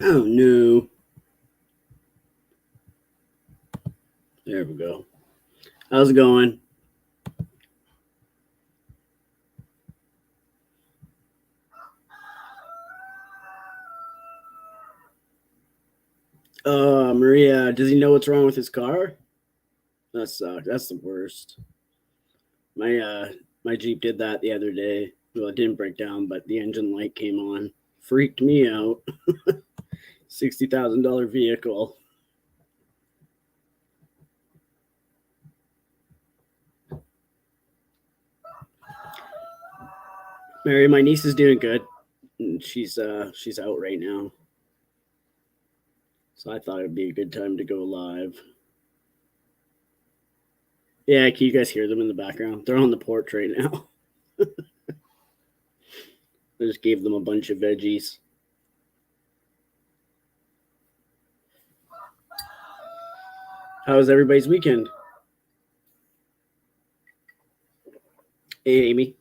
Oh no. There we go. How's it going? Maria, does he know what's wrong with his car? That sucks. That's the worst. My Jeep did that the other day. Well, it didn't break down, but the engine light came on. Freaked me out. $60,000 vehicle. Mary, my niece is doing good. She's out right now. So I thought it'd be a good time to go live. Yeah, can you guys hear them in the background? They're on the porch right now. I just gave them a bunch of veggies. How was everybody's weekend? Hey, Amy.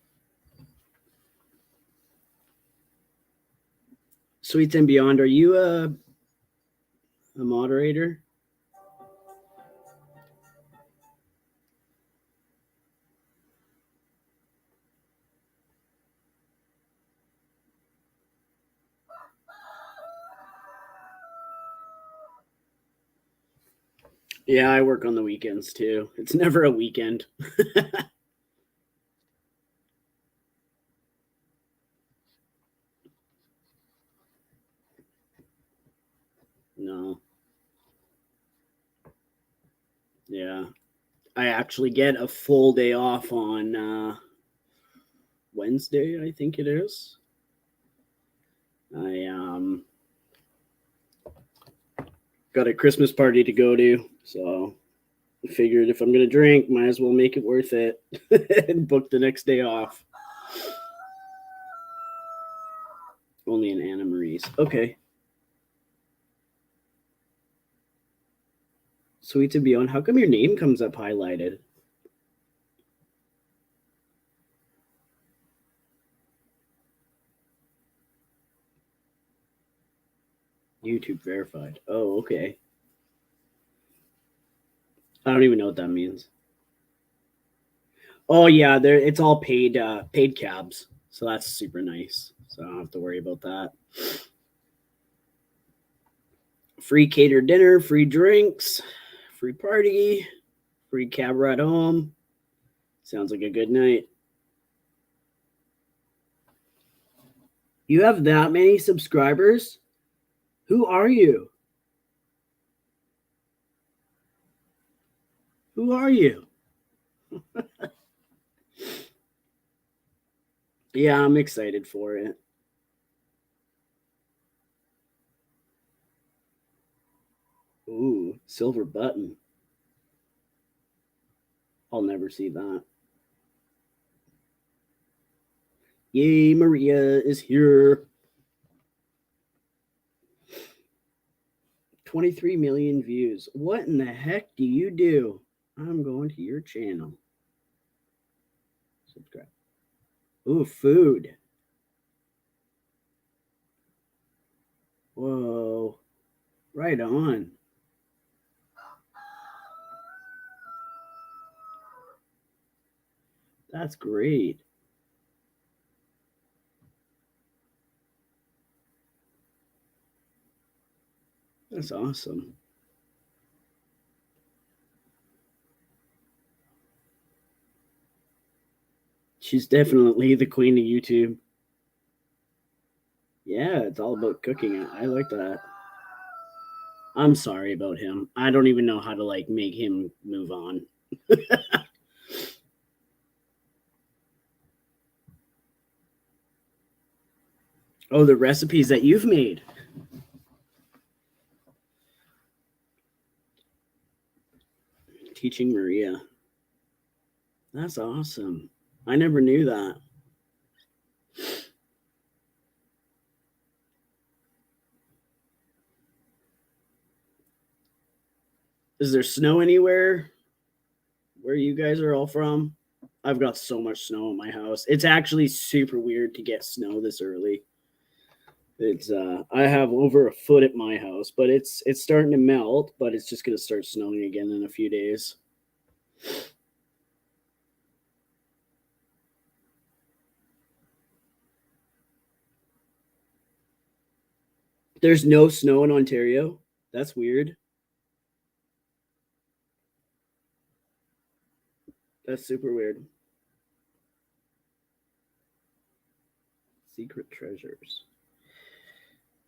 Sweets and Beyond, are you a moderator? Yeah, I work on the weekends too. It's never a weekend. No. Yeah. I actually get a full day off on Wednesday, I think it is. I got a Christmas party to go to, so I figured if I'm gonna drink, might as well make it worth it and book the next day off. Only in Anna Marie's. Okay. Sweet and Beyond. How come your name comes up highlighted? YouTube verified. Oh, okay. I don't even know what that means. Oh yeah, there it's all paid cabs. So that's super nice. So I don't have to worry about that. Free catered dinner, free drinks, free party, free cab ride home. Sounds like a good night. You have that many subscribers? Who are you? Who are you? Yeah, I'm excited for it. Ooh, silver button. I'll never see that. Yay, Maria is here. 23 million views. What in the heck do you do? I'm going to your channel. Subscribe. Ooh, food. Whoa. Right on. That's great. That's awesome. She's definitely the queen of YouTube. Yeah, it's all about cooking. I like that. I'm sorry about him. I don't even know how to like make him move on. Oh, the recipes that you've made. Teaching Maria. That's awesome. I never knew that. Is there snow anywhere where you guys are all from? I've got so much snow in my house. It's actually super weird to get snow this early. It's I have over a foot at my house, but it's starting to melt, but it's just gonna start snowing again in a few days. There's no snow in Ontario. That's weird. That's super weird. Secret treasures.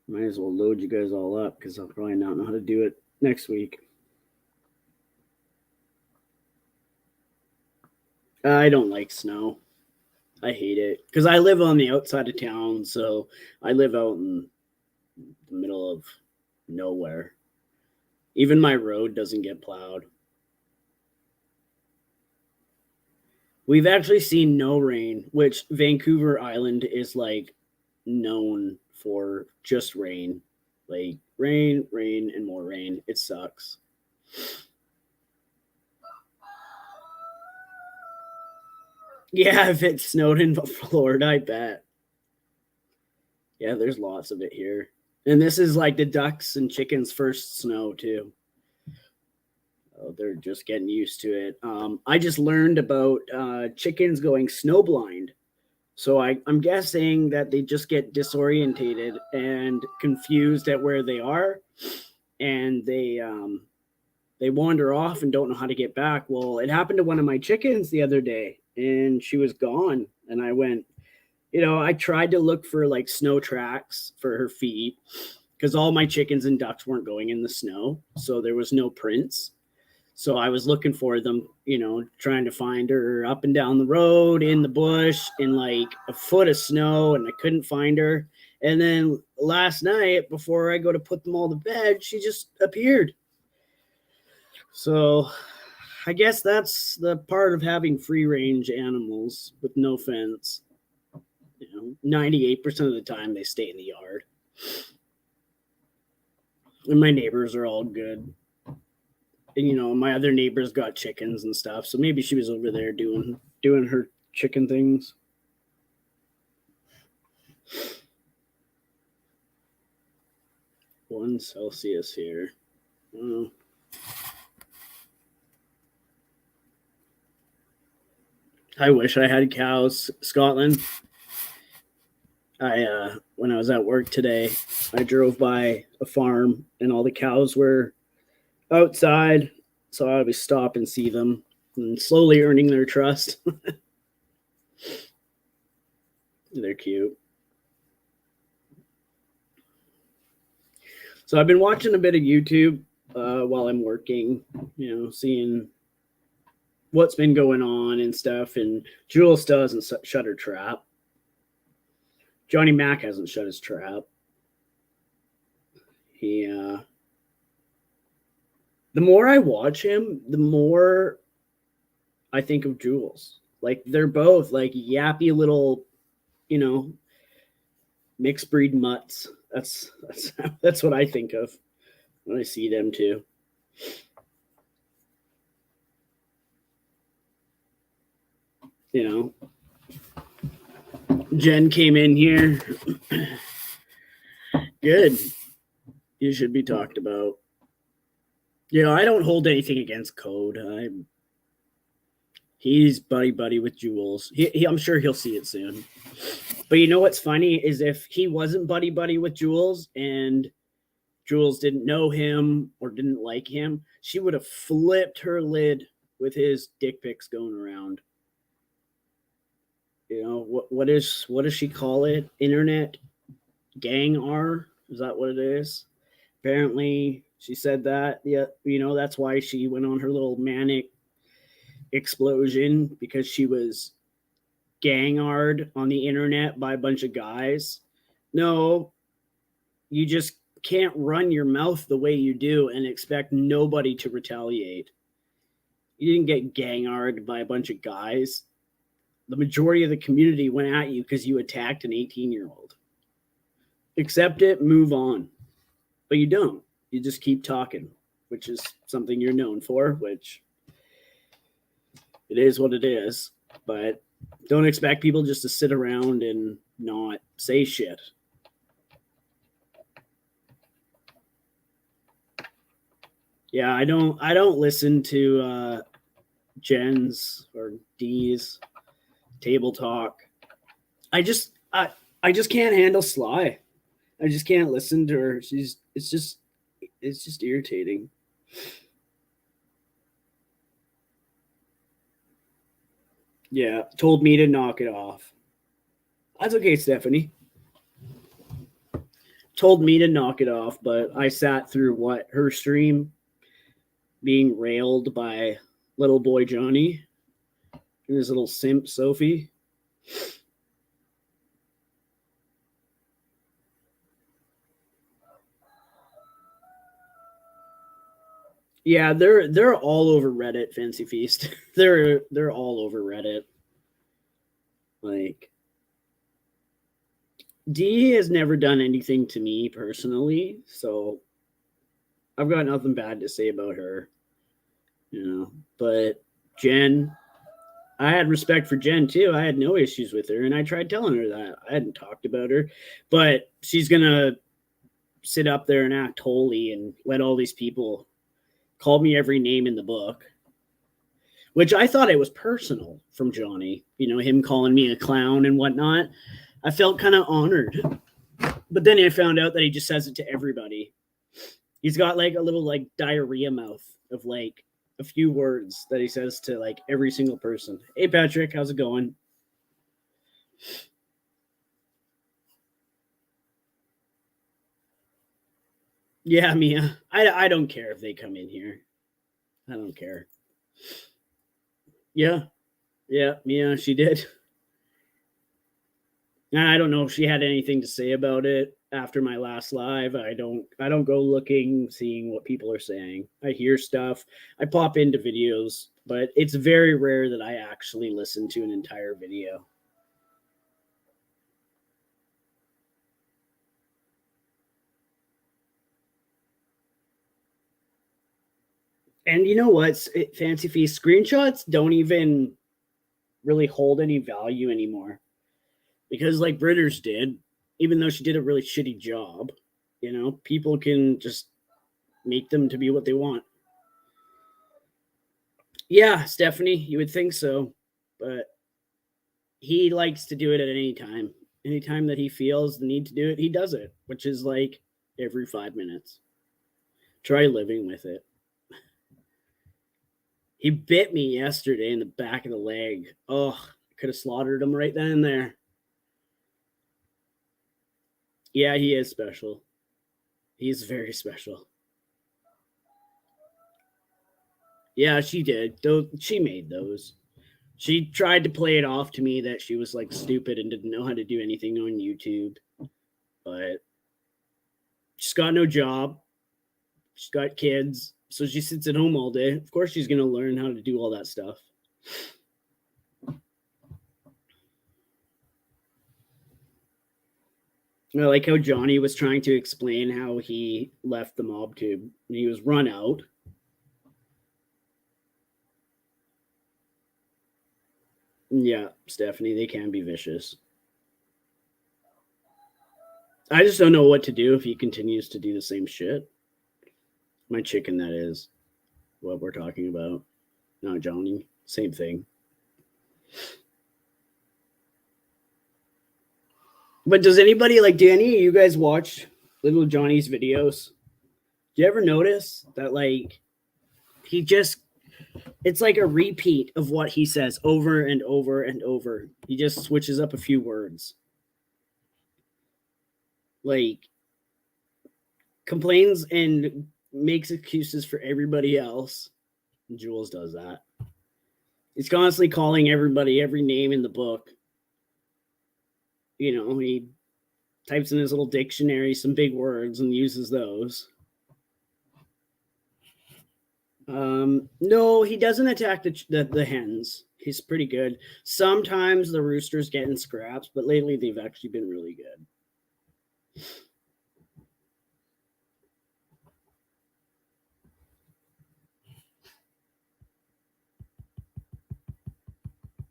Might as well load you guys all up because I'll probably not know how to do it next week. I don't like snow. I hate it because I live on the outside of town, so I live out in the middle of nowhere. Even my road doesn't get plowed. We've actually seen no rain, which Vancouver Island is like known for just rain. Like rain, rain, and more rain. It sucks. Yeah, if it snowed in Florida, I bet. Yeah, there's lots of it here. And this is like the ducks and chickens' first snow, too. Oh, they're just getting used to it. I just learned about chickens going snowblind. So I'm guessing that they just get disorientated and confused at where they are, and they wander off and don't know how to get back. Well, it happened to one of my chickens the other day, and she was gone. And I went, I tried to look for like snow tracks for her feet because all my chickens and ducks weren't going in the snow, so there was no prints. So I was looking for them, trying to find her up and down the road, in the bush, in like a foot of snow, and I couldn't find her. And then last night, before I go to put them all to bed, she just appeared. So I guess that's the part of having free range animals with no fence. 98% of the time they stay in the yard. And my neighbors are all good. And my other neighbors got chickens and stuff, so maybe she was over there doing her chicken things. One Celsius here. Oh. I wish I had cows, Scotland. When I was at work today, I drove by a farm and all the cows were outside, so I always stop and see them and slowly earning their trust. They're cute. So I've been watching a bit of YouTube while I'm working, seeing what's been going on and stuff. And Juelz still hasn't shut her trap. Johnny Mac hasn't shut his trap. The more I watch him, the more I think of Juelz. Like they're both like yappy little, mixed breed mutts. That's what I think of when I see them too. Jen came in here. Good. You should be talked about. I don't hold anything against Code. He's buddy with Juelz. I'm sure he'll see it soon. But what's funny is if he wasn't buddy with Juelz and Juelz didn't know him or didn't like him, she would have flipped her lid with his dick pics going around. What does she call it? Internet gang R? Is that what it is? Apparently she said that. Yeah, that's why she went on her little manic explosion, because she was gang-ard on the internet by a bunch of guys. No, you just can't run your mouth the way you do and expect nobody to retaliate. You didn't get gang-ard by a bunch of guys. The majority of the community went at you because you attacked an 18-year-old. Accept it, move on. But you don't. You just keep talking, which is something you're known for, which it is what it is. But don't expect people just to sit around and not say shit. Yeah, I don't listen to Jen's or D's table talk. I just can't handle Sly. I just can't listen to her. It's just irritating. Yeah, told me to knock it off. That's okay, Stephanie. Told me to knock it off, but I sat through what her stream being railed by little boy Johnny and his little simp Sophie. Yeah, they're all over Reddit, Fancy Feast. they're all over Reddit. Like D has never done anything to me personally, so I've got nothing bad to say about her. You know, but Jen, I had respect for Jen too. I had no issues with her, and I tried telling her that. I hadn't talked about her, but she's gonna sit up there and act holy and let all these people call me every name in the book, which I thought it was personal from Johnny. You know, him calling me a clown and whatnot. I felt kind of honored, but then I found out that he just says it to everybody. He's got like a little like diarrhea mouth of like a few words that he says to like every single person. Hey Patrick, how's it going? Yeah, Mia. I don't care if they come in here. I don't care. Yeah. Yeah, Mia, she did. And I don't know if she had anything to say about it after my last live. I don't go looking, seeing what people are saying. I hear stuff. I pop into videos, but it's very rare that I actually listen to an entire video. And you know what? Fancy Feast screenshots don't even really hold any value anymore. Because like Britters did, even though she did a really shitty job, you know, people can just make them to be what they want. Yeah, Stephanie, you would think so, but he likes to do it at any time. Anytime that he feels the need to do it, he does it, which is like every 5 minutes. Try living with it. He bit me yesterday in the back of the leg. Oh, I could have slaughtered him right then and there. Yeah, he is special. He's very special. Yeah, she did. She made those. She tried to play it off to me that she was like stupid and didn't know how to do anything on YouTube. But she's got no job. She's got kids. So she sits at home all day. Of course, she's going to learn how to do all that stuff. I like how Johnny was trying to explain how he left the mob tube and he was run out. Yeah, Stephanie, they can be vicious. I just don't know what to do if he continues to do the same shit. My chicken, that is what we're talking about. Not Johnny. Same thing. But does anybody like, do any of you guys watch Little Johnny's videos? Do you ever notice that like he just, it's like a repeat of what he says over and over and over. He just switches up a few words. Like complains and makes excuses for everybody else. Juelz does that. He's constantly calling everybody every name in the book. You know, he types in his little dictionary some big words and uses those. No, he doesn't attack the hens. He's pretty good. Sometimes the roosters get in scraps, but lately they've actually been really good.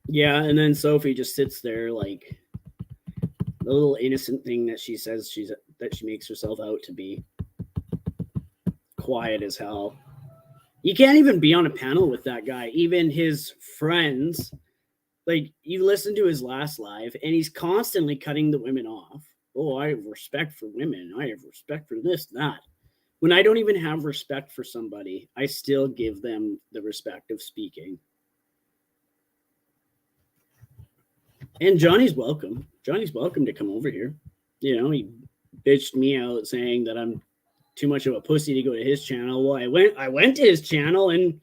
Yeah, and then Sophie just sits there like the little innocent thing that she says that she makes herself out to be. Quiet as hell. You can't even be on a panel with that guy. Even his friends, like you listen to his last live, and he's constantly cutting the women off. Oh, I have respect for women. I have respect for this, that. When I don't even have respect for somebody, I still give them the respect of speaking. And Johnny's welcome. Johnny's welcome to come over here. You know, he bitched me out saying that I'm too much of a pussy to go to his channel. Well, I went to his channel and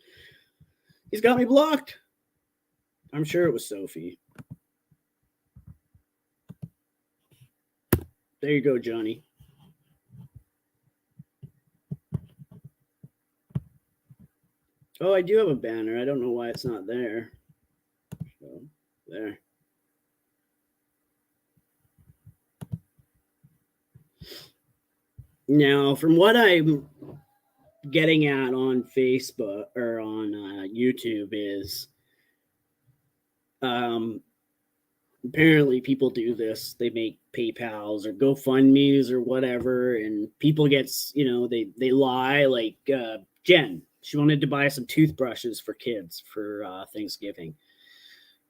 he's got me blocked. I'm sure it was Sophie. There you go, Johnny. Oh, I do have a banner. I don't know why it's not there. So, there. Now, from what I'm getting at on Facebook or on YouTube is apparently people do this. They make PayPals or GoFundMe's or whatever, and people get, you know, they lie. Like Jen, she wanted to buy some toothbrushes for kids for Thanksgiving,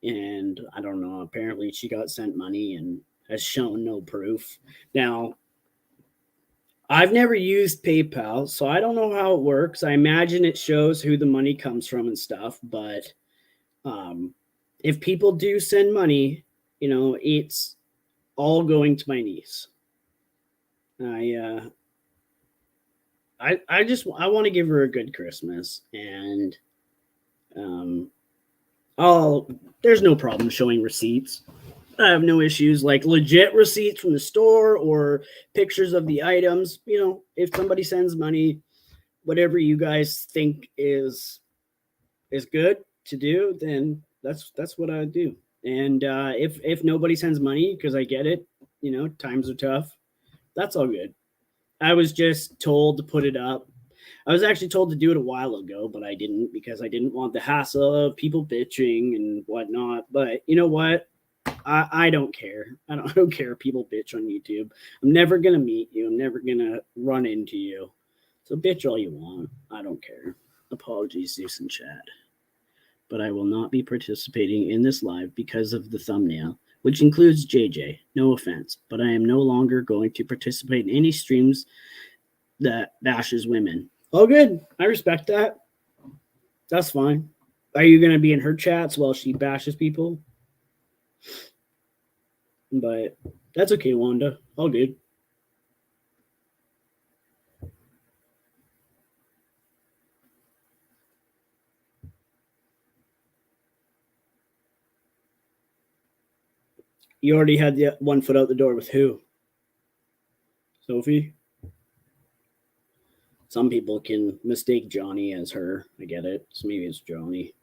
and I don't know, apparently she got sent money and has shown no proof. Now, I've never used PayPal, so I don't know how it works. I imagine it shows who the money comes from and stuff, but if people do send money, you know, it's all going to my niece. I want to give her a good Christmas, and there's no problem showing receipts. I have no issues, like legit receipts from the store or pictures of the items. You know, if somebody sends money, whatever you guys think is good to do, then that's what I do. And if nobody sends money, because I get it, you know, times are tough, that's all good. I was just told to put it up. I was actually told to do it a while ago, but I didn't because I didn't want the hassle of people bitching and whatnot. But you know what? I don't care. I don't care if people bitch on YouTube. I'm never going to meet you. I'm never going to run into you. So bitch all you want. I don't care. Apologies, Zeus and Chad. But I will not be participating in this live because of the thumbnail, which includes JJ. No offense, but I am no longer going to participate in any streams that bashes women. Oh, good. I respect that. That's fine. Are you going to be in her chats while she bashes people? But that's okay, Wanda. All good. You already had the one foot out the door with who? Sophie? Some people can mistake Johnny as her. I get it. So maybe it's Johnny.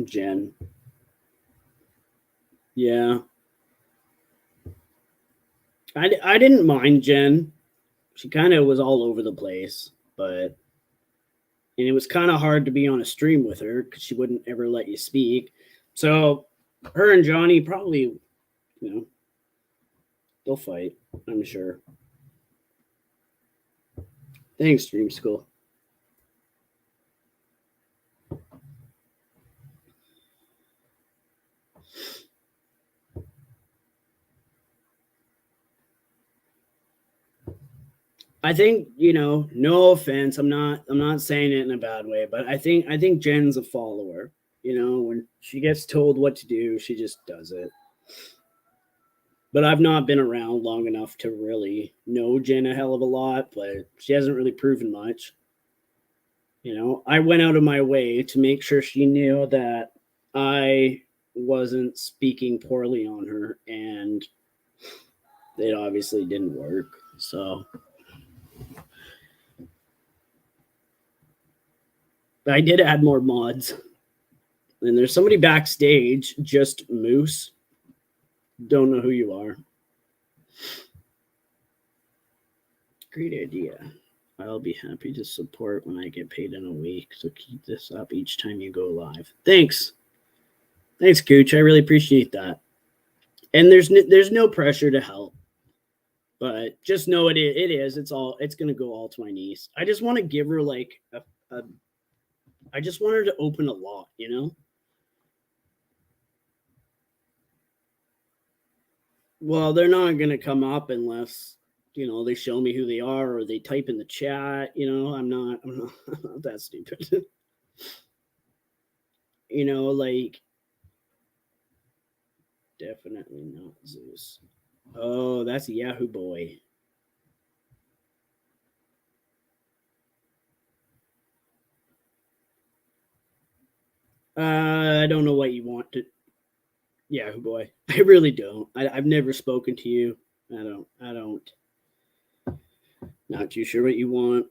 Jen. Yeah. I didn't mind Jen. She kind of was all over the place, and it was kind of hard to be on a stream with her because she wouldn't ever let you speak. So her and Johnny probably, you know, they'll fight, I'm sure. Thanks, Stream School. I think, you know, no offense, I'm not saying it in a bad way, but I think Jen's a follower. You know, when she gets told what to do, she just does it. But I've not been around long enough to really know Jen a hell of a lot, but she hasn't really proven much. You know, I went out of my way to make sure she knew that I wasn't speaking poorly on her, and it obviously didn't work. So I did add more mods. And there's somebody backstage, just Moose. Don't know who you are. Great idea. I'll be happy to support when I get paid in a week. So keep this up each time you go live. Thanks. Thanks, Cooch. I really appreciate that. And there's no pressure to help. But just know it is. It's going to go all to my niece. I just want to give her like I just want her to open a lot, you know? Well, they're not going to come up unless, you know, they show me who they are or they type in the chat. You know, I'm not that stupid. You know, like, definitely not Zeus. Oh, that's a Yahoo boy. I don't know what you want to. Yahoo boy. I really don't. I've never spoken to you. I don't. Not too sure what you want.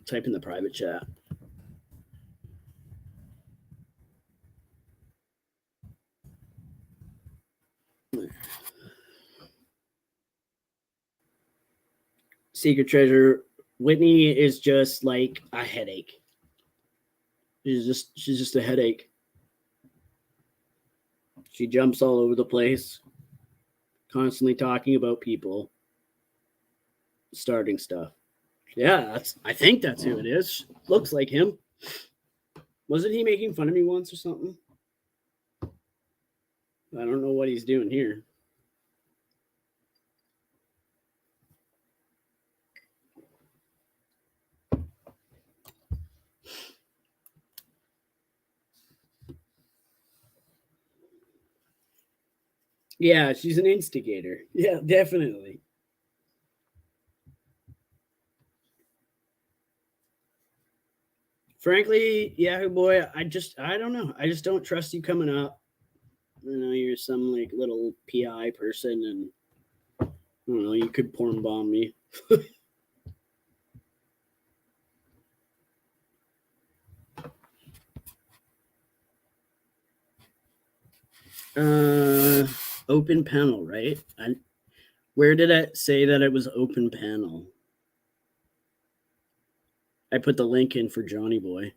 Type in the private chat. Secret treasure. Whitney is just like a headache. She's just a headache. She jumps all over the place, constantly talking about people, starting stuff. Yeah, I think that's who it is. Looks like him. Wasn't he making fun of me once or something? I don't know what he's doing here. Yeah, she's an instigator. Yeah, definitely. Frankly, Yahoo boy, I don't know. I just don't trust you coming up. You know, you're some like little PI person, and I don't know, you could porn bomb me. Open panel, right? Where did it say that it was open panel? I put the link in for Johnny Boy.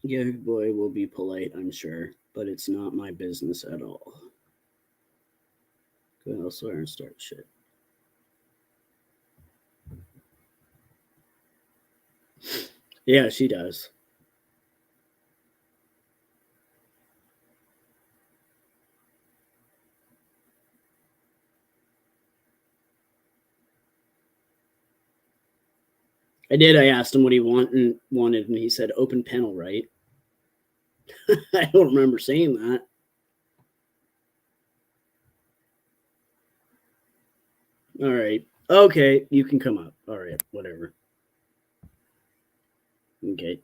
Yahoo boy will be polite, I'm sure, but it's not my business at all. Go elsewhere and start shit. Yeah, she does. I did. I asked him what he wanted, and he said open panel, right? I don't remember saying that. All right. Okay, you can come up. All right, whatever. Okay.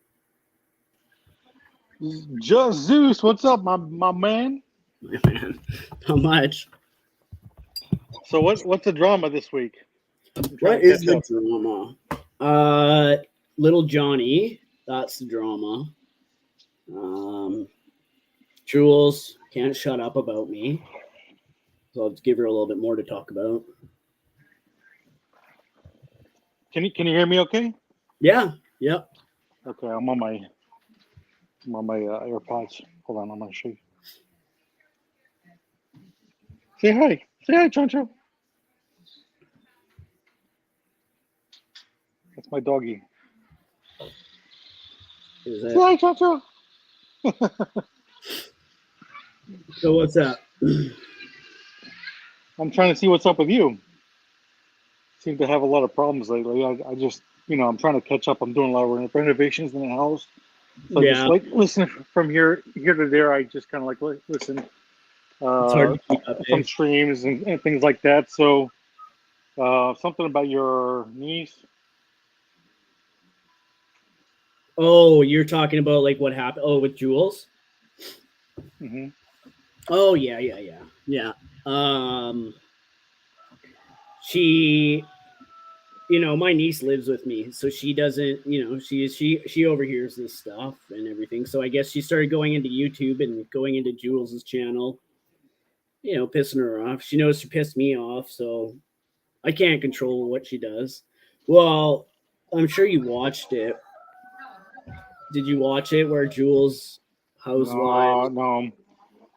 Just Zeus, what's up, my man? My man. How much? So what's the drama this week? What is the drama? Little Johnny, that's the drama. Juelz can't shut up about me. So I'll give her a little bit more to talk about. Can you hear me okay? Yeah. Yep. Okay, I'm on my AirPods. Hold on, I'm gonna show you. Say hi. Say hi, Choncho. That's my doggy. Say hi, Choncho. So what's up? I'm trying to see what's up with you. Seem to have a lot of problems lately. I just, I'm trying to catch up. I'm doing a lot of renovations in the house. So yeah. Just like listen from here to there. I just kind of like listen. It's hard to keep up, some streams and things like that. So something about your niece. Oh, you're talking about like what happened? Oh, with Juelz. Mm-hmm. Oh yeah. She my niece lives with me, so she doesn't, she overhears this stuff and everything. So I guess she started going into YouTube and going into Jules' channel, pissing her off. She knows she pissed me off, so I can't control what she does. Well, I'm sure you watched it. Did you watch it where Jules No, Housewives? no.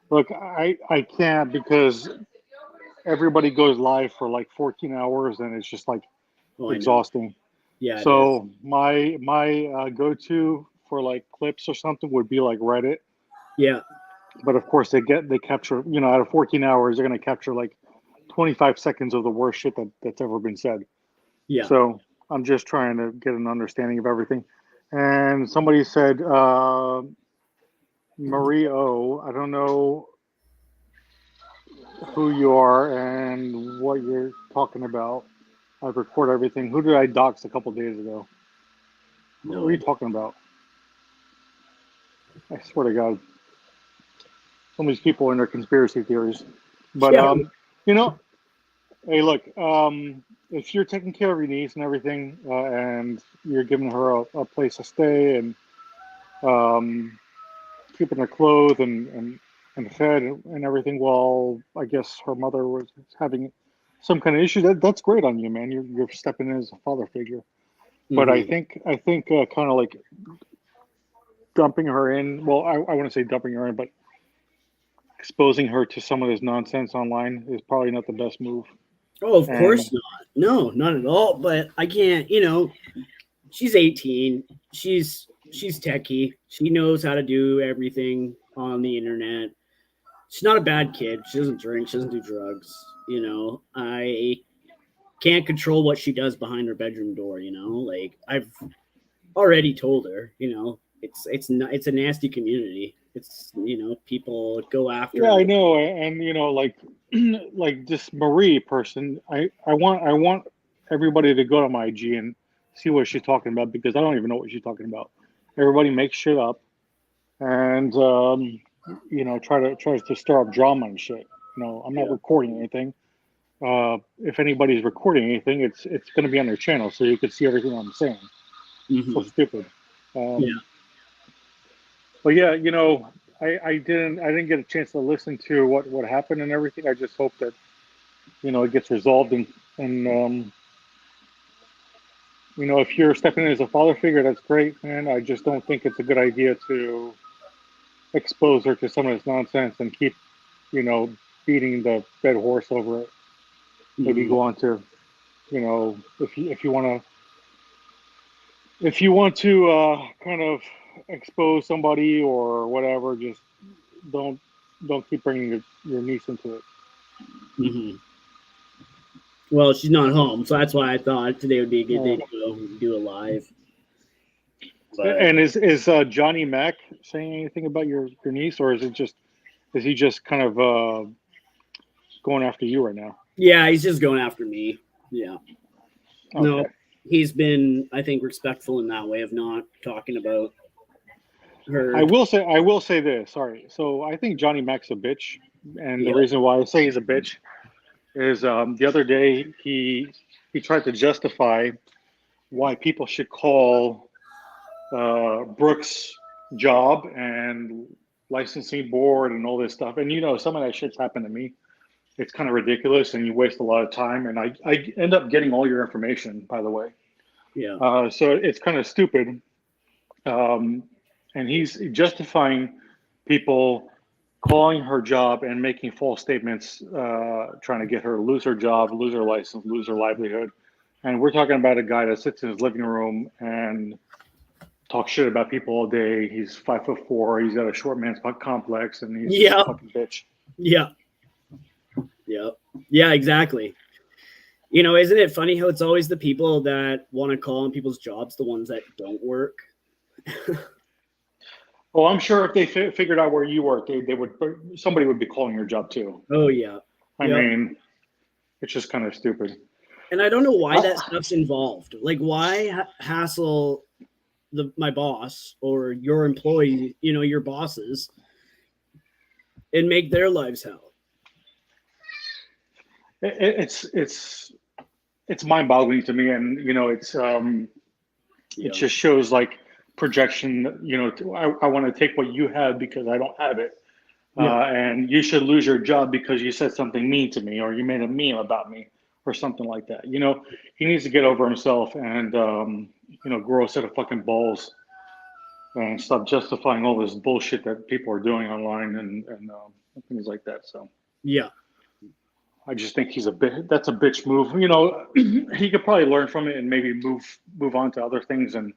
Look, I can't because everybody goes live for like 14 hours and it's just like Oh, I know. exhausting. Yeah, it is. So my go-to for like clips or something would be like Reddit. Yeah, But of course they capture, out of 14 hours they're going to capture like 25 seconds of the worst shit that's ever been said. yeah. So I'm just trying to get an understanding of everything. And somebody said Marie O. I don't know who you are and what you're talking about. I record everything. Who did I dox a couple days ago? What were you No. talking about? I swear to God, some of these people and their conspiracy theories. But Yeah. you know, hey, look, if you're taking care of your niece and everything, and you're giving her a place to stay and um, keeping her clothed and fed and everything, while I guess her mother was having some kind of issue, that's great on you, man. You're stepping in as a father figure. But I Hmm. think kind of like dumping her in. Well, I want to say dumping her in, but exposing her to some of this nonsense online is probably not the best move. Oh, of And course not. No, not at all. But I can't. She's 18. She's techie. She knows how to do everything on the internet. She's not a bad kid. She doesn't drink. She doesn't do drugs. I can't control what she does behind her bedroom door. Like I've already told her. It's not. It's a nasty community. It's people go yeah, after. I know. And like like this Marie person, I want everybody to go to my IG and see what she's talking about because I don't even know what she's talking about. Everybody makes shit up and tries to stir up drama and shit. I'm not Yeah. recording anything. If anybody's recording anything, it's going to be on their channel, so you can see everything I'm saying. So Hmm. stupid. Yeah. Um, but yeah, I didn't get a chance to listen to what happened and everything. I just hope that it gets resolved and if you're stepping in as a father figure, that's great, man. I just don't think it's a good idea to expose her to some of this nonsense and keep you know beating the dead horse over it. Maybe Hmm. go on to if you want to kind of expose somebody or whatever, just don't don't keep bringing your niece into it. Hmm. Well, she's not home, so that's why I thought today would be a good day Uh, to go do a live. But and is Johnny Mac saying anything about your niece, or is he just kind of going after you right now? yeah, he's just going after me. Yeah. No, Okay. he's been, I think, respectful in that way of not talking about I her. will say I will say this. Sorry. So I think Johnny Mac's a bitch, and the Yep. reason why I say he's a bitch is the other day he tried to justify why people should call Brooks' job and licensing board and all this stuff. And some of that shit's happened to me. It's kind of ridiculous, and you waste a lot of time. And I end up getting all your information, by the way. Yeah. So it's kind of stupid. Um, and he's justifying people calling her job and making false statements, trying to get her to lose her job, lose her license, lose her livelihood. And we're talking about a guy that sits in his living room and talks shit about people all day. He's 5'4". He's got a short man's complex, and he's just a Yeah. fucking bitch. Yeah. Yeah. Yeah. Exactly. Isn't it funny how it's always the people that want to call on people's jobs the ones that don't work? Well, I'm sure if they figured out where you work, they would somebody would be calling your job too. Oh yeah. I Yep. mean, it's just kind of stupid. And I don't know why that I, stuff's involved. Like, why hassle my boss or your employee, your bosses, and make their lives hell? it's it's mind-boggling to me, and it's it just shows like projection. I want to take what you have because I don't have it. And you should lose your job because you said something mean to me or you made a meme about me or something like that. He needs to get over himself and, grow a set of fucking balls and stop justifying all this bullshit that people are doing online and things like that. So, yeah. I just think that's a bitch move. He could probably learn from it and maybe move on to other things and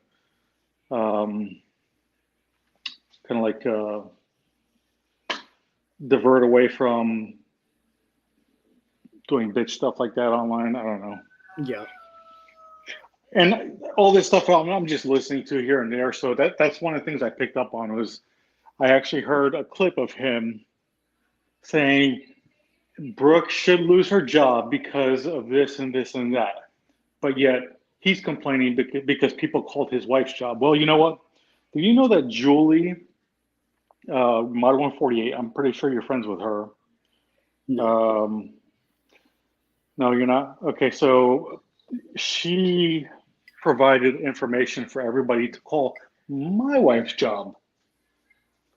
kind of like, divert away from doing bitch stuff like that online. I don't know. Yeah. And all this stuff I'm just listening to here and there. So that's one of the things I picked up on was I actually heard a clip of him saying Brooke should lose her job because of this and this and that. But yet he's complaining because people called his wife's job. Well, you know what? Do you know that Julie, Model 148, I'm pretty sure you're friends with her. No. No, you're not? Okay, so she provided information for everybody to call my wife's job.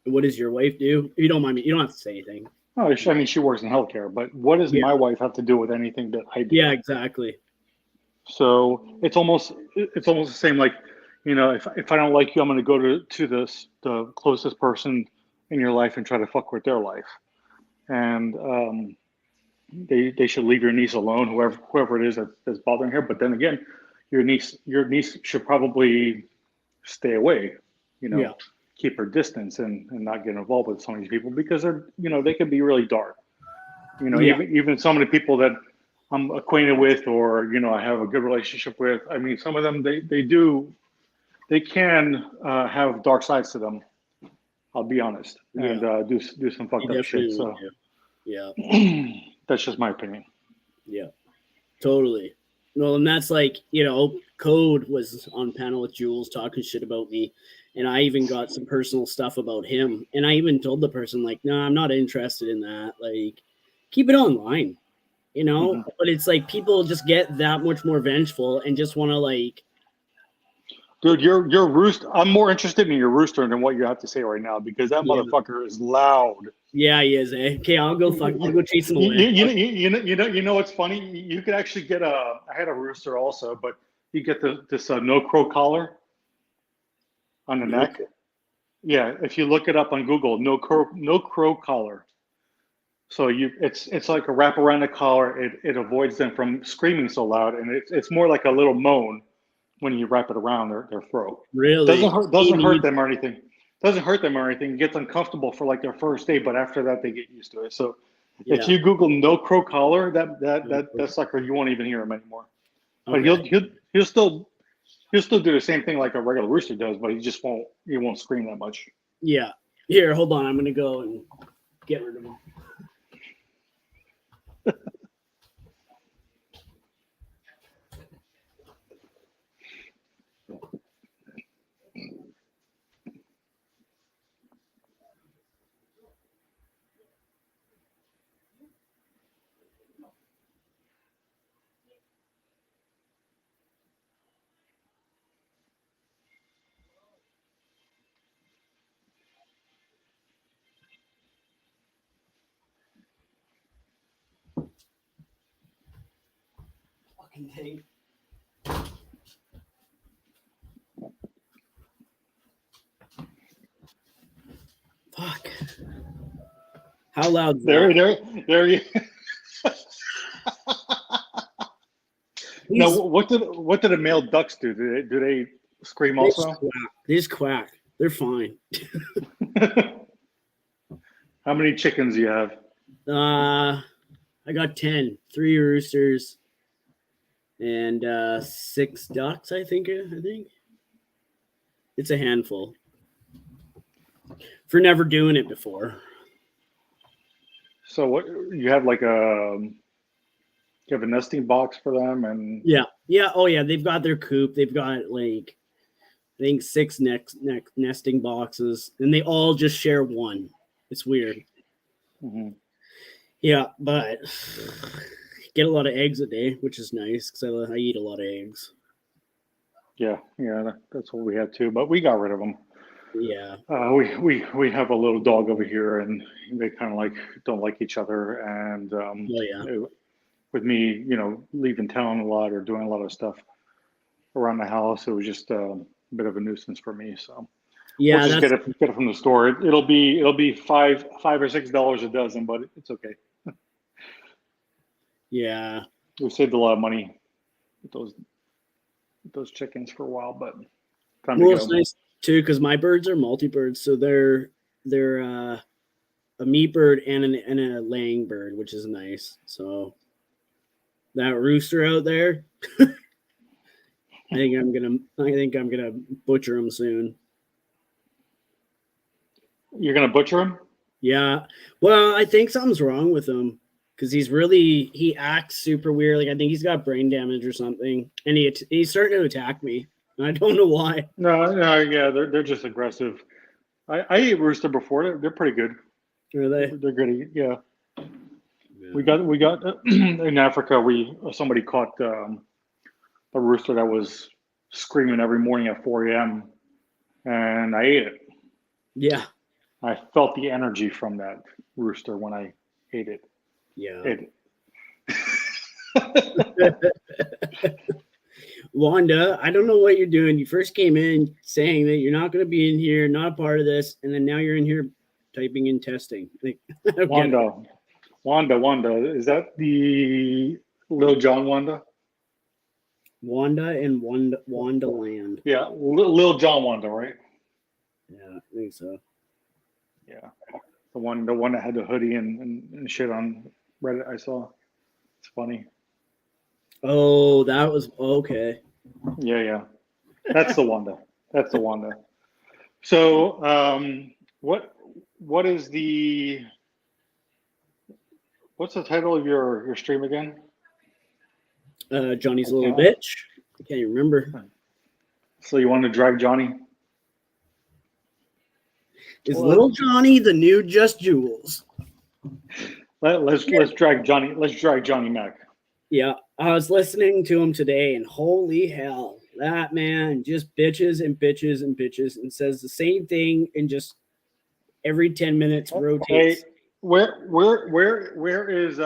What does your wife do? If you don't mind me, you don't have to say anything. Oh, I mean, she works in healthcare, but what does my wife have to do with anything that I do? Yeah, exactly. So it's almost the same. Like, if I don't like you, I'm going to go to the closest person in your life and try to fuck with their life, and they should leave your niece alone, whoever it is that's bothering her. But then again, your niece should probably stay away. Keep her distance and not get involved with some of these people because they're they can be really dark. Even some of the people that I'm acquainted with or I have a good relationship with. I mean, some of them they can have dark sides to them. I'll be honest, and do some fucked up shit. So yeah, that's just my opinion. Yeah, totally. Well, and that's like Code was on panel with Juelz talking shit about me, and I even got some personal stuff about him, and I even told the person like, no, I'm not interested in that. Like, keep it online. But it's like people just get that much more vengeful and just want to like. Dude, your rooster. I'm more interested in your rooster than what you have to say right now because that motherfucker is loud. Yeah, he is. Okay, I'll go chase him away. You know what's funny? You could actually get I had a rooster also, but you get this no crow collar on the neck. Yeah, if you look it up on Google, no crow collar. So it's like a wrap around the collar. It avoids them from screaming so loud, and it's more like a little moan when you wrap it around their throat. Really? Doesn't hurt them or anything. Doesn't hurt them or anything. It gets uncomfortable for like their first day, but after that they get used to it. So if you Google no crow collar, that sucker, you won't even hear him anymore. But he'll still do the same thing like a regular rooster does, but he won't scream that much. Yeah. Here, hold on. I'm gonna go and get rid of him. Fucking thing. Fuck. How loud? There you. Now, what did the male ducks do? Do they scream also? They just quack. They're fine. How many chickens do you have? I got 10. 3 roosters and 6 ducks. I think it's a handful. For never doing it before. So what you have like you have a nesting box for them and yeah. Oh yeah, they've got their coop. They've got like I think 6 nesting boxes, and they all just share one. It's weird. Mm-hmm. Yeah, but get a lot of eggs a day, which is nice because I eat a lot of eggs. Yeah, that's what we had too, but we got rid of them. Yeah. We have a little dog over here, and they kind of like don't like each other. And with me, leaving town a lot or doing a lot of stuff around the house, it was just a bit of a nuisance for me. So yeah, we'll just get it from the store. It'll be $5 or $6 a dozen, but it's okay. Yeah, we saved a lot of money with those chickens for a while, but time to go. It's nice too because my birds are multi-birds, so they're a meat bird and a laying bird, which is nice. So that rooster out there, I think I'm gonna butcher him soon. You're gonna butcher him? Yeah. Well, I think something's wrong with him because he acts super weird. Like I think he's got brain damage or something, and he's starting to attack me. I don't know why. No, yeah, they're just aggressive. I ate rooster before. They're pretty good. Are they? They're good. Yeah. We got in Africa. Somebody caught a rooster that was screaming every morning at 4 a.m. and I ate it. Yeah. I felt the energy from that rooster when I ate it. Yeah. Wanda, I don't know what you're doing. You first came in saying that you're not going to be in here, not a part of this, and then now you're in here typing in testing. Like, Wanda, is that the Lil Jon Wanda? Wanda and Wandaland. Yeah, Lil Jon Wanda, right? Yeah, I think so. Yeah, the one that had the hoodie and shit on Reddit. I saw. It's funny. Oh, that was okay. Yeah. That's the Wanda. So, what's the title of your stream again? Johnny's a little bitch. I can't even remember. So you want to drag Johnny? Is little Johnny the new Just Juelz? Let's drag Johnny. Let's drag Johnny Mac. Yeah, I was listening to him today, and holy hell, that man just bitches and bitches and bitches and says the same thing and just every 10 minutes rotates. Hey, where is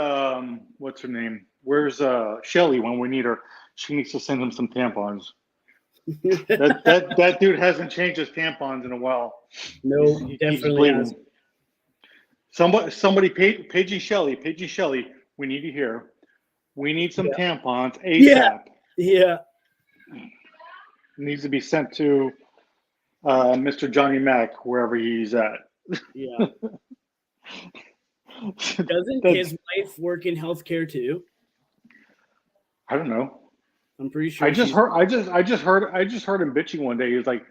what's her name? Where's Shelly when we need her? She needs to send him some tampons. that dude hasn't changed his tampons in a while. No, definitely has. Somebody, Paigey Shelly, we need you here. We need some tampons ASAP. Yeah. It needs to be sent to Mr. Johnny Mac, wherever he's at. Yeah. Doesn't his wife work in healthcare too? I don't know. I'm pretty sure. I just heard him bitching one day. He was like,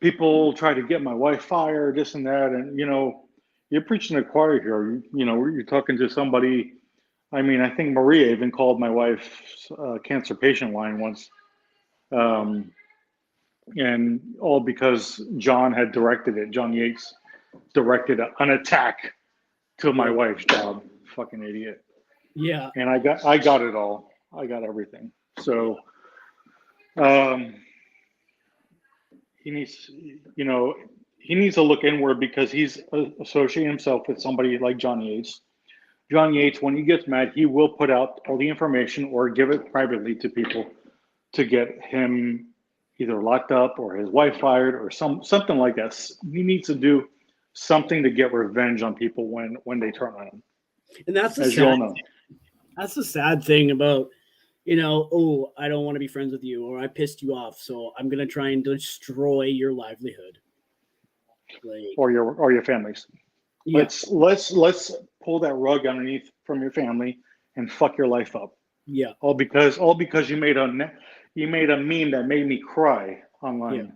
people try to get my wife fired, this and that, and you're preaching to the choir here. You're talking to somebody. I mean, I think Maria even called my wife's cancer patient line once, and all because John Yates directed an attack to my wife's job. Fucking idiot. Yeah. And I got it all. I got everything. So, he needs to look inward because he's associating himself with somebody like John Yates. John Yates, when he gets mad, he will put out all the information or give it privately to people to get him either locked up or his wife fired or something like that. He needs to do something to get revenge on people when they turn on him. And that's that's the sad thing about, I don't want to be friends with you, or I pissed you off, so I'm gonna try and destroy your livelihood, or your families. Yeah. Let's pull that rug underneath from your family and fuck your life up. Yeah. All because you made a meme that made me cry online. Yeah.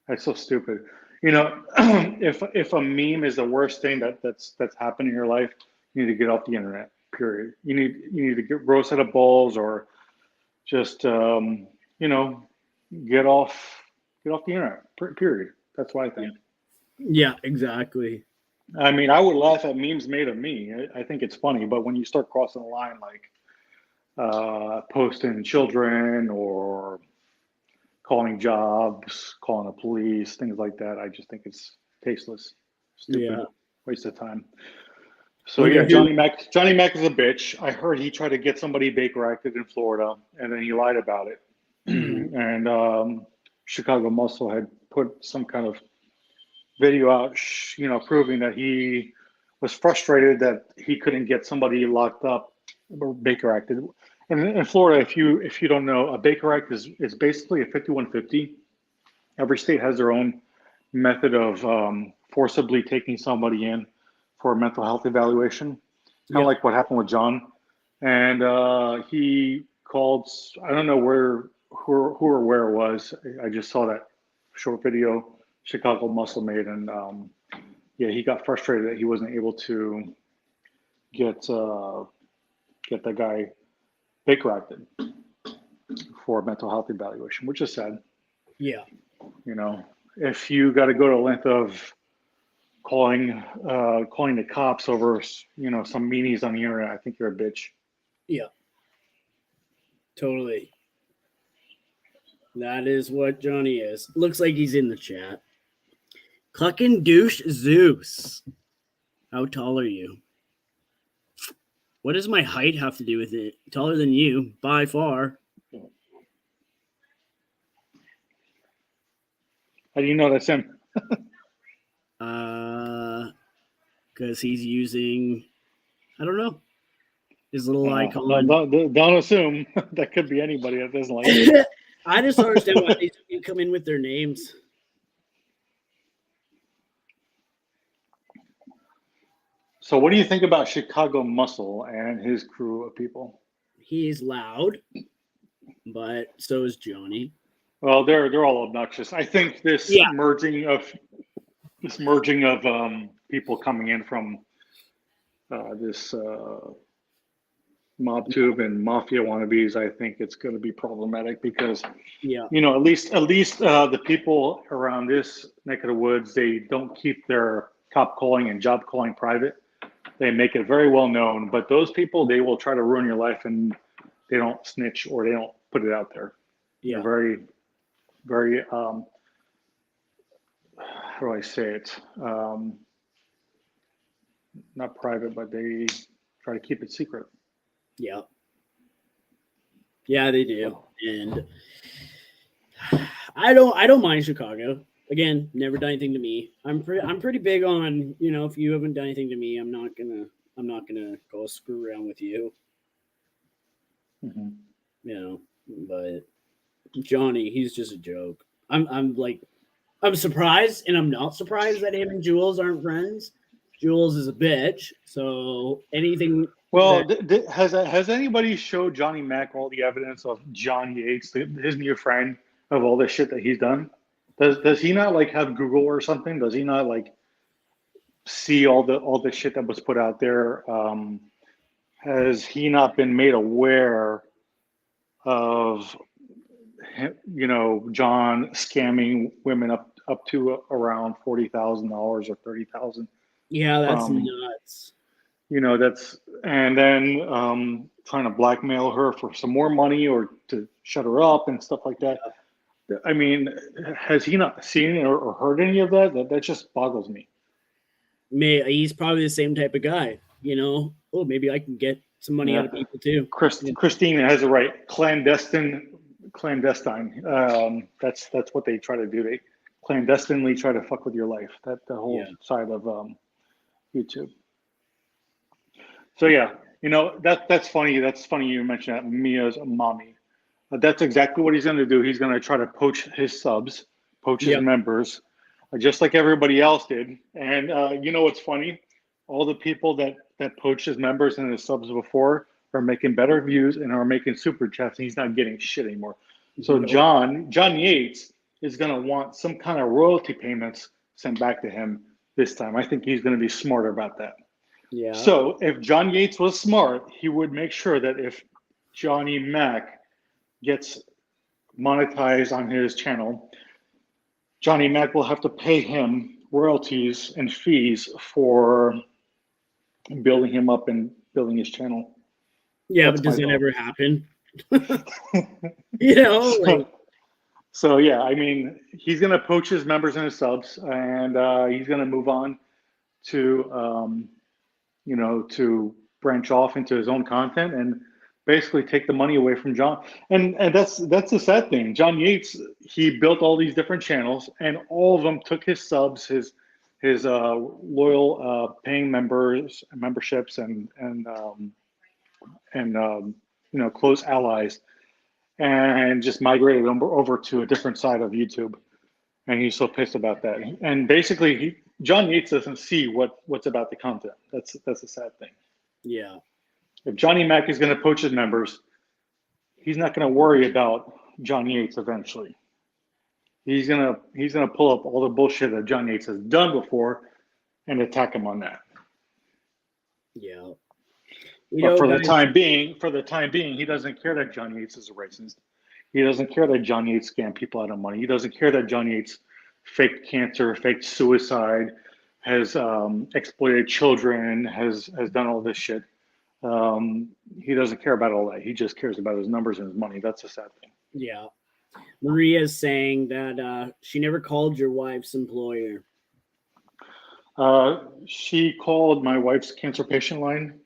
That's so stupid. If a meme is the worst thing that's happened in your life, you need to get off the internet. Period. You need to grow a set of balls or just get off the internet. Period. That's what I think. Yeah, exactly. I mean, I would laugh at memes made of me. I think it's funny, but when you start crossing the line, like posting children or calling jobs, calling the police, things like that. I just think it's tasteless, stupid, Yeah. waste of time. So Wonder yeah, who. Johnny Mac is a bitch. I heard he tried to get somebody Baker acted in Florida, and then he lied about it. Mhm. And Chicago Muscle had put some kind of video out, proving that he was frustrated that he couldn't get somebody locked up or Baker acted. And in Florida, if you don't know, a Baker Act is basically a 5150. Every state has their own method of forcibly taking somebody in for a mental health evaluation, kind of Yep. like what happened with John. And he called, I don't know who or where it was. I just saw that short video Chicago Muscle made, and yeah, he got frustrated that he wasn't able to get that guy Baker acted for a mental health evaluation, which is sad. Yeah. You know, if you got to go to the length of calling the cops over some meanies on the internet, I think you're a bitch. Yeah. Totally. That is what Johnny is. Looks like he's in the chat. Clucking douche Zeus. How tall are you? What does my height have to do with it? Taller than you, by far. How do you know that's him? Because he's using, I don't know, his little icon. Don't assume. That could be anybody that doesn't like it. I just don't understand why these people come in with their names. So what do you think about Chicago Muscle and his crew of people? He's loud, but so is Johnny. Well, they're all obnoxious. I think this Yeah. merging of people coming in from this mob tube and mafia wannabes, I think it's going to be problematic because Yeah. at least the people around this neck of the woods, they don't keep their cop calling and job calling private. They make it very well known, but those people, they will try to ruin your life, and they don't snitch or they don't put it out there. Yeah. They're very, very how do I say it? Not private, but they try to keep it secret. Yeah. Yeah, they do. And I don't mind Chicago. Again, never done anything to me. I'm pretty big on, if you haven't done anything to me, I'm not gonna go screw around with you. Mm-hmm. But Johnny, he's just a joke. I'm surprised, and I'm not surprised that him and Juelz aren't friends. Juelz is a bitch, so anything. Well, has anybody showed Johnny Mac all the evidence of John Yates, his new friend, of all the shit that he's done? Does he not have Google or something? Does he not see all the shit that was put out there? Has he not been made aware of John scamming women up to around $40,000 or $30,000? Yeah, that's nuts. And then trying to blackmail her for some more money or to shut her up and stuff like that. Yeah. I mean, has he not seen or heard any of that? That just boggles me. He's probably the same type of guy. Oh, maybe I can get some money out of people too. Christine has it right. Clandestine. That's what they try to do. They clandestinely try to fuck with your life. That the whole side of YouTube. So yeah, that's funny. That's funny you mentioned that, Mia's mommy. That's exactly what he's going to do. He's going to try to poach his subs, poach his members, just like everybody else did. And what's funny? All the people that poached his members and his subs before are making better views and are making super chats, and he's not getting shit anymore. So John Yates is going to want some kind of royalty payments sent back to him this time. I think he's going to be smarter about that. Yeah. So if John Yates was smart, he would make sure that if Johnny Mac gets monetized on his channel, Johnny Mac will have to pay him royalties and fees for building him up and building his channel. Yeah, That's but does my that thought. ever happen? So yeah, I mean, he's gonna poach his members and his subs, and he's gonna move on to to branch off into his own content and basically take the money away from John. And that's the sad thing. John Yates, he built all these different channels, and all of them took his subs, his loyal paying memberships, and close allies, and just migrated them over to a different side of YouTube. And he's so pissed about that. And basically, John Yates doesn't see what's about the content. That's a sad thing. Yeah. If Johnny Mac is going to poach his members, he's not going to worry about John Yates eventually. He's gonna pull up all the bullshit that John Yates has done before and attack him on that. Yeah. But for the guys, time being, he doesn't care that John Yates is a racist. He doesn't care that John Yates scammed people out of money. He doesn't care that John Yates faked cancer, faked suicide, has exploited children, has done all this shit. He doesn't care about all that. He just cares about his numbers and his money. That's a sad thing. Yeah. Maria's saying that she never called your wife's employer. She called my wife's cancer patient line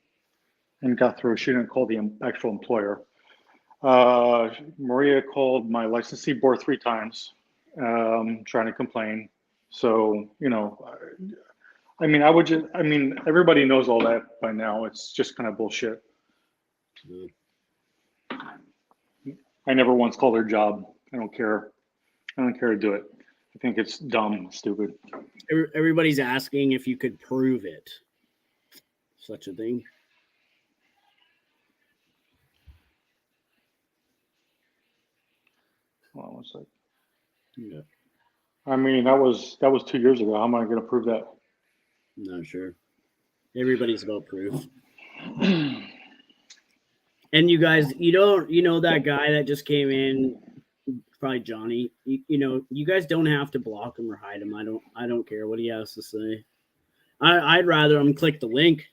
and got through. She didn't call the actual employer. Maria called my licensee board 3 times, trying to complain. So, everybody knows all that by now. It's just kind of bullshit. I never once called her job. I don't care. I don't care to do it. I think it's dumb, stupid. Everybody's asking if you could prove it. Such a thing. Hold on one sec. Yeah. I mean, that was 2 years ago. How am I going to prove that? Not sure. Everybody's about proof. And you guys, that guy that just came in, probably Johnny. You guys don't have to block him or hide him. I don't care what he has to say. I'd rather him click the link.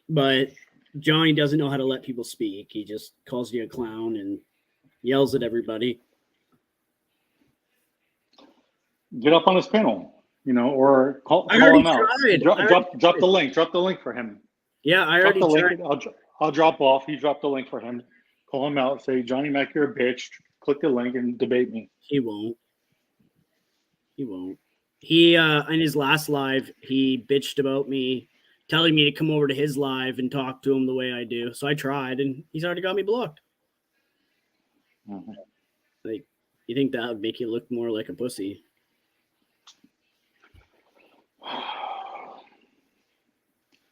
But Johnny doesn't know how to let people speak. He just calls you a clown and yells at everybody. Get up on his panel, or call him out. Drop the link. Drop the link for him. Yeah, I already tried. I'll drop off. You drop the link for him. Call him out. Say, Johnny Mac, you're a bitch. Click the link and debate me. He won't. He in his last live, he bitched about me, telling me to come over to his live and talk to him the way I do. So I tried, and he's already got me blocked. Mm-hmm. Like, you think that would make you look more like a pussy?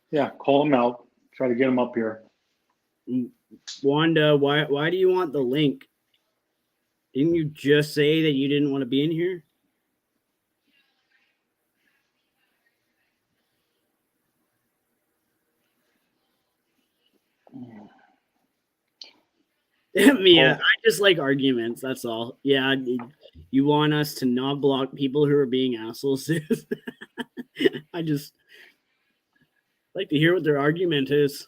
Yeah, call him out. Try to get him up here. Wanda, why do you want the link? Didn't you just say that you didn't want to be in here? Mia, I just like arguments. That's all. Yeah, you want us to not block people who are being assholes. I just like to hear what their argument is.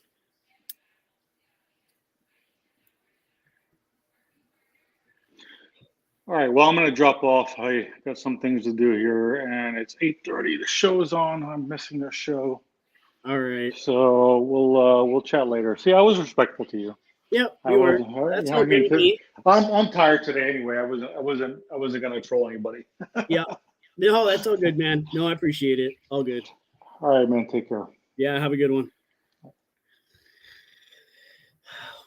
All right. Well, I'm going to drop off. I got some things to do here, and it's 8:30. The show's on. I'm missing the show. All right. So we'll chat later. See, I was respectful to you. Yep, you were. That's okay. I'm tired today anyway. I wasn't gonna troll anybody. Yeah. No, that's all good, man. No, I appreciate it. All good. All right, man. Take care. Yeah, have a good one.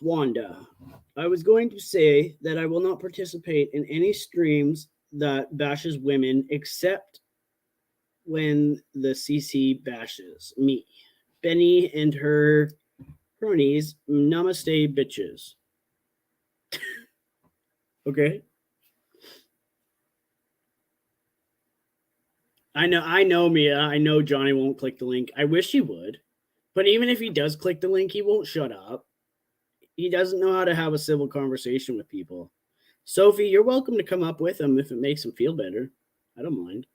Wanda, I was going to say that I will not participate in any streams that bashes women except when the CC bashes me. Benny and her cronies, namaste, bitches. Okay. I know, Mia. I know Johnny won't click the link. I wish he would. But even if he does click the link, he won't shut up. He doesn't know how to have a civil conversation with people. Sophie, you're welcome to come up with him if it makes him feel better. I don't mind.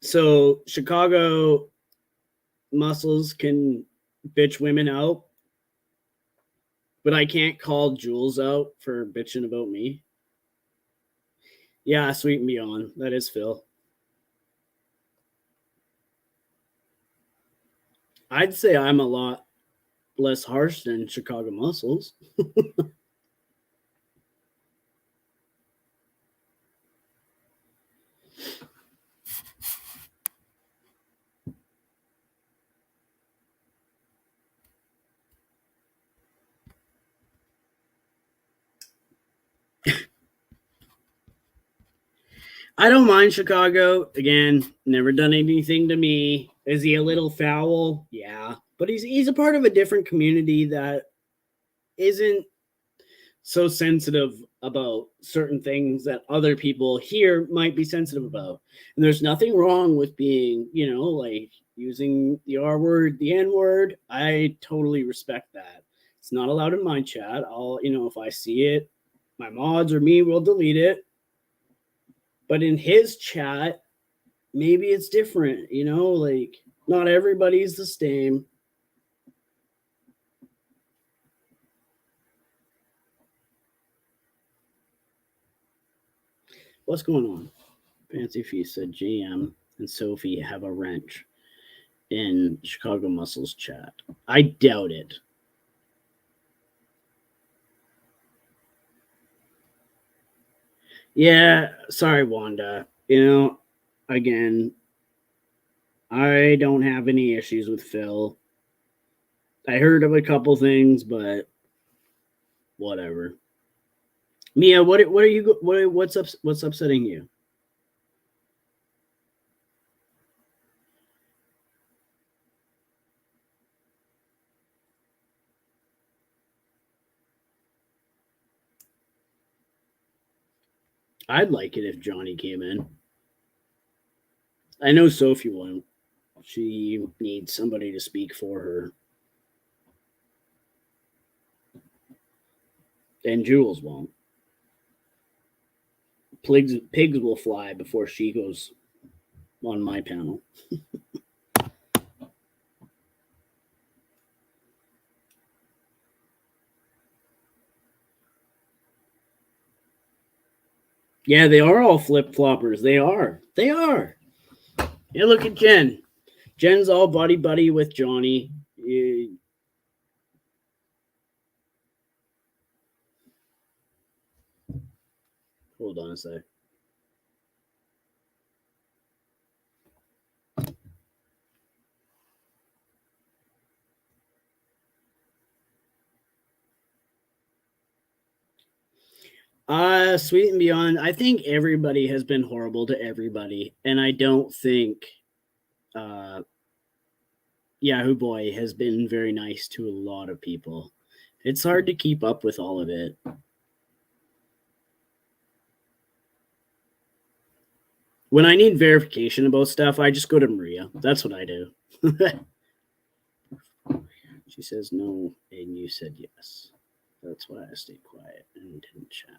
So Chicago muscles can bitch women out, but I can't call Juelz out for bitching about me. Yeah, sweet and beyond. That is Phil. I'd say I'm a lot less harsh than Chicago muscles. I don't mind Chicago. Again, never done anything to me. Is he a little foul? Yeah. But he's a part of a different community that isn't so sensitive about certain things that other people here might be sensitive about. And there's nothing wrong with being, like using the R word, the N word. I totally respect that. It's not allowed in my chat. If I see it, my mods or me will delete it. But in his chat, maybe it's different, like not everybody's the same. What's going on? Fancy Feast said GM and Sophie have a wrench in Chicago Muscles chat. I doubt it. Yeah, sorry, Wanda. Again, I don't have any issues with Phil. I heard of a couple things, but whatever. Mia, what's upsetting you? I'd like it if Johnny came in. I know Sophie won't. She needs somebody to speak for her. And Juelz won't. Pigs will fly before she goes on my panel. Yeah, they are all flip-floppers. They are. Yeah, look at Jen. Jen's all buddy with Johnny. Hold on a sec. Sweet and beyond. I think everybody has been horrible to everybody, and I don't think Yahoo Boy has been very nice to a lot of people. It's hard to keep up with all of it. When I need verification about stuff, I just go to Maria. That's what I do. She says no, and you said yes. That's why I stayed quiet and didn't chat.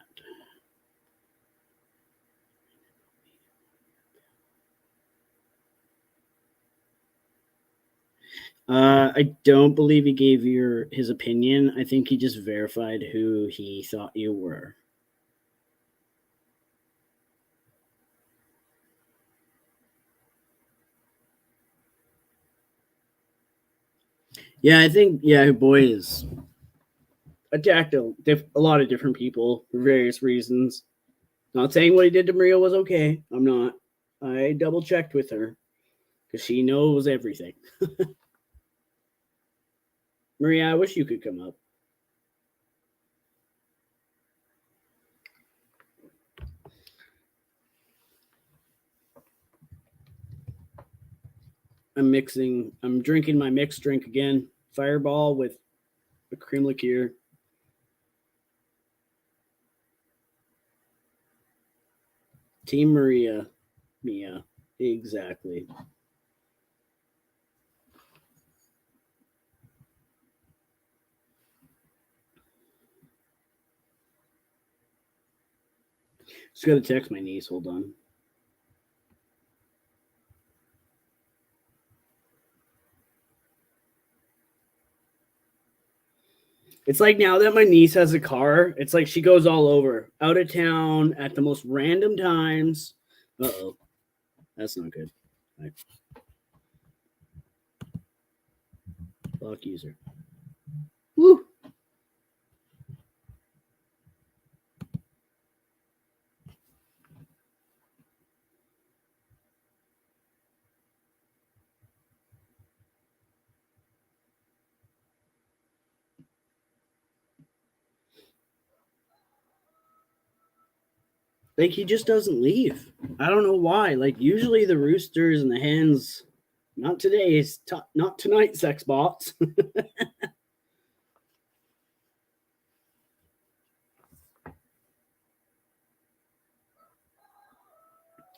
I don't believe he gave his opinion. I think he just verified who he thought you were. Yeah, I think Boy is attacked a lot of different people for various reasons. Not saying what he did to Maria was okay. I'm not. I double checked with her because she knows everything. Maria, I wish you could come up. I'm drinking my mixed drink again. Fireball with a cream liqueur. Team Maria, Mia. Exactly. Just got to text my niece. Hold on. It's like now that my niece has a car, it's like she goes all over, out of town at the most random times. Uh-oh. That's not good. Right. Lock user. Woo! Like, he just doesn't leave. I don't know why. Like, usually the roosters and the hens, not today, not tonight, sex bots.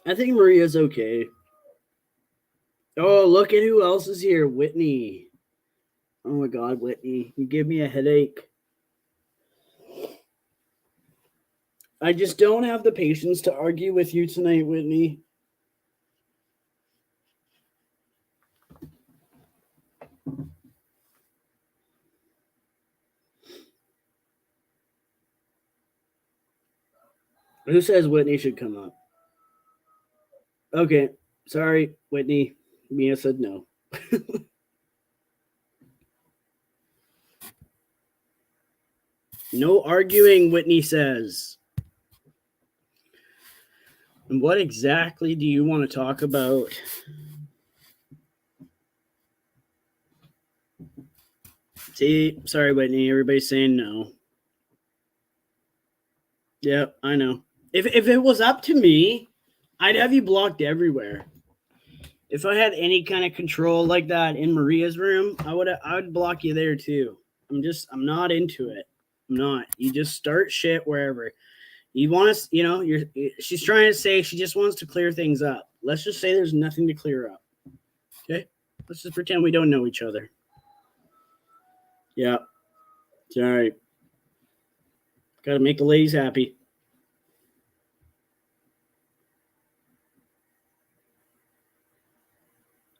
I think Maria's okay. Oh, look at who else is here. Whitney. Oh my God, Whitney. You give me a headache. I just don't have the patience to argue with you tonight, Whitney. Who says Whitney should come up? Okay. Sorry, Whitney. Mia said no. No arguing, Whitney says. And what exactly do you want to talk about? See, sorry, Whitney. Everybody's saying no. Yep, I know. If it was up to me, I'd have you blocked everywhere. If I had any kind of control like that in Maria's room, I would block you there too. I'm not into it. I'm not. You just start shit wherever. You want to, she's trying to say she just wants to clear things up. Let's just say there's nothing to clear up. Okay? Let's just pretend we don't know each other. Yeah. It's all right. Got to make the ladies happy.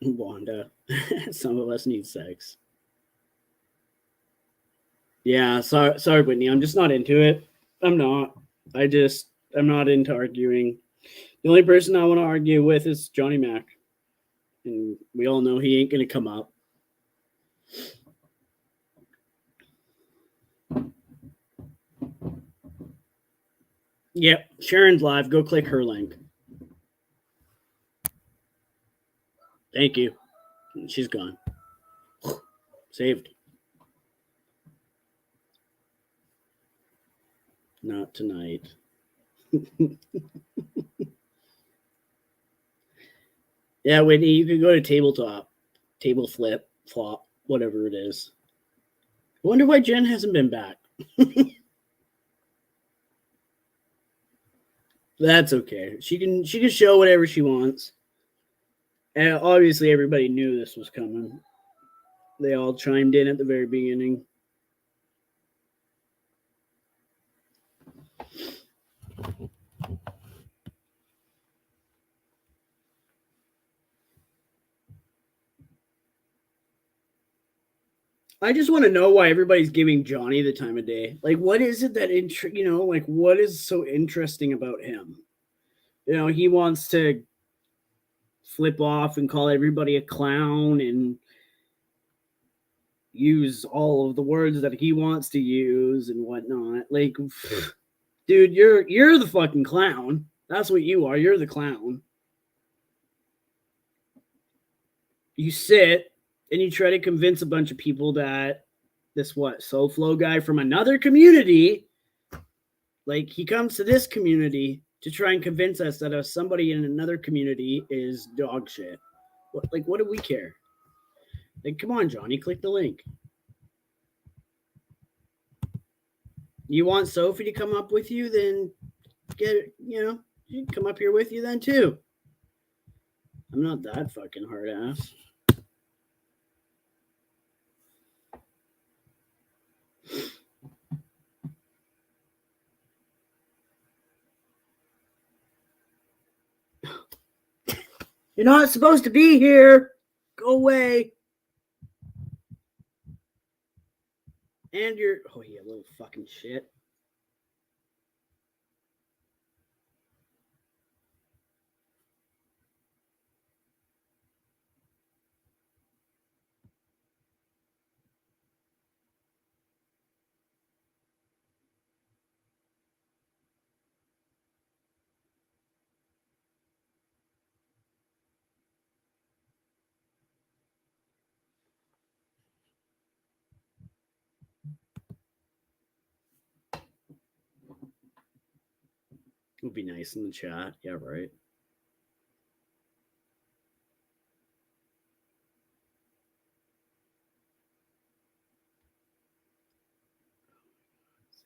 Wanda. Some of us need sex. Yeah, sorry, Whitney. I'm just not into it. I'm not. I'm not into arguing. The only person I want to argue with is Johnny Mac. And we all know he ain't going to come up. Yep, Sharon's live. Go click her link. Thank you. She's gone. Saved. Not tonight. Yeah, Whitney, you can go to tabletop, table flip, flop, whatever it is. I wonder why Jen hasn't been back. That's okay. She can show whatever she wants. And obviously everybody knew this was coming. They all chimed in at the very beginning. I just want to know why everybody's giving Johnny the time of day. Like, what is it that, what is so interesting about him? He wants to flip off and call everybody a clown and use all of the words that he wants to use and whatnot. Like, dude, you're the fucking clown. That's what you are. You're the clown. You sit and you try to convince a bunch of people that this SoFlo guy from another community, like, he comes to this community to try and convince us that somebody in another community is dog shit. What do we care? Like, come on, Johnny, click the link. You want Sophie to come up with you, then she can come up here with you then too. I'm not that fucking hard ass. You're not supposed to be here. Go away. And you're, oh, you little fucking shit. Would be nice in the chat. Yeah, right.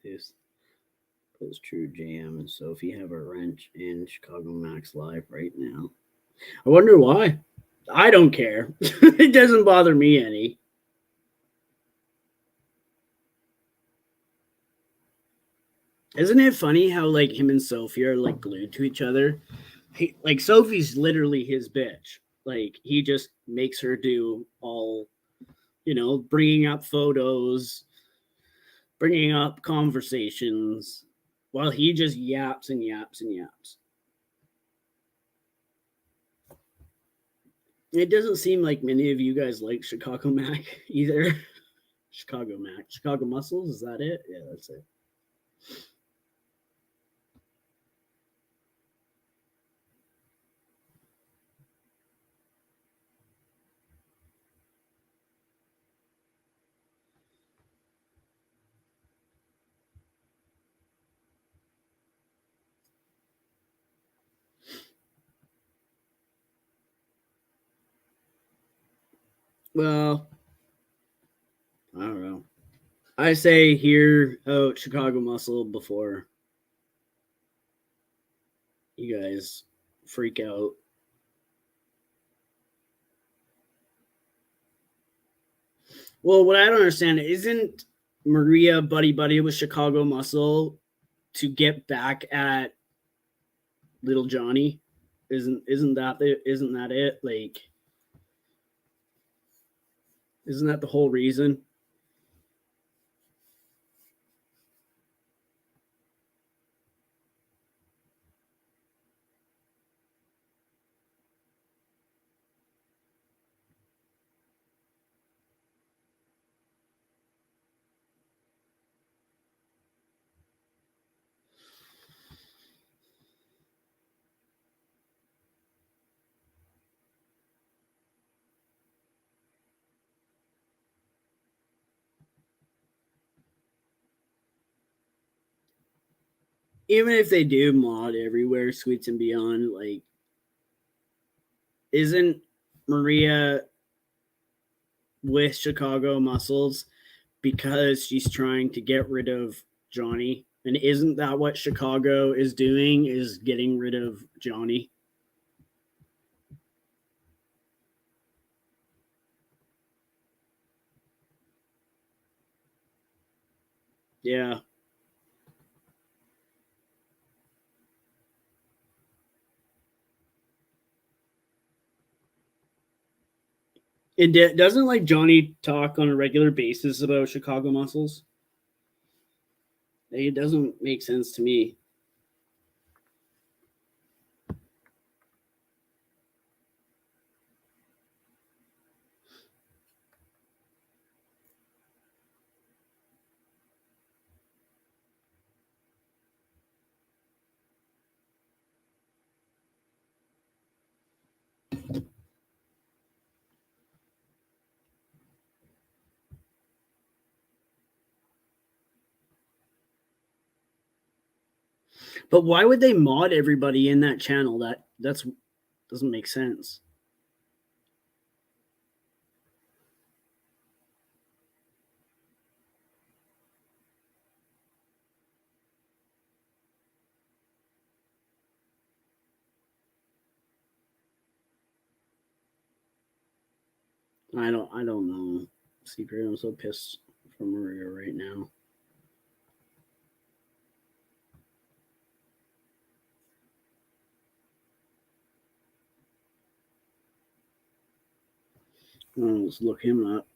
Zeus. Post True Jam and Sophie have a wrench in Chicago Max Live right now. I wonder why. I don't care. It doesn't bother me any. Isn't it funny how like him and Sophie are like glued to each other? Like Sophie's literally his bitch. Like he just makes her do all, bringing up photos, bringing up conversations, while he just yaps and yaps and yaps. It doesn't seem like many of you guys like Chicago Mac either. Chicago Mac. Chicago Muscles, is that it? Yeah, that's it. Well, I don't know. I say hear out Chicago Muscle before you guys freak out. Well, what I don't understand isn't Maria buddy with Chicago Muscle to get back at Little Johnny? Isn't that it? Like, isn't that the whole reason? Even if they do mod everywhere, Sweets and Beyond, like, isn't Maria with Chicago Muscles because she's trying to get rid of Johnny? And isn't that what Chicago is doing, is getting rid of Johnny? Yeah. It doesn't like Johnny talk on a regular basis about Chicago Muscles. It doesn't make sense to me. But why would they mod everybody in that channel? That's doesn't make sense. I don't know. Secret, I'm so pissed for Maria right now. Let's look him up.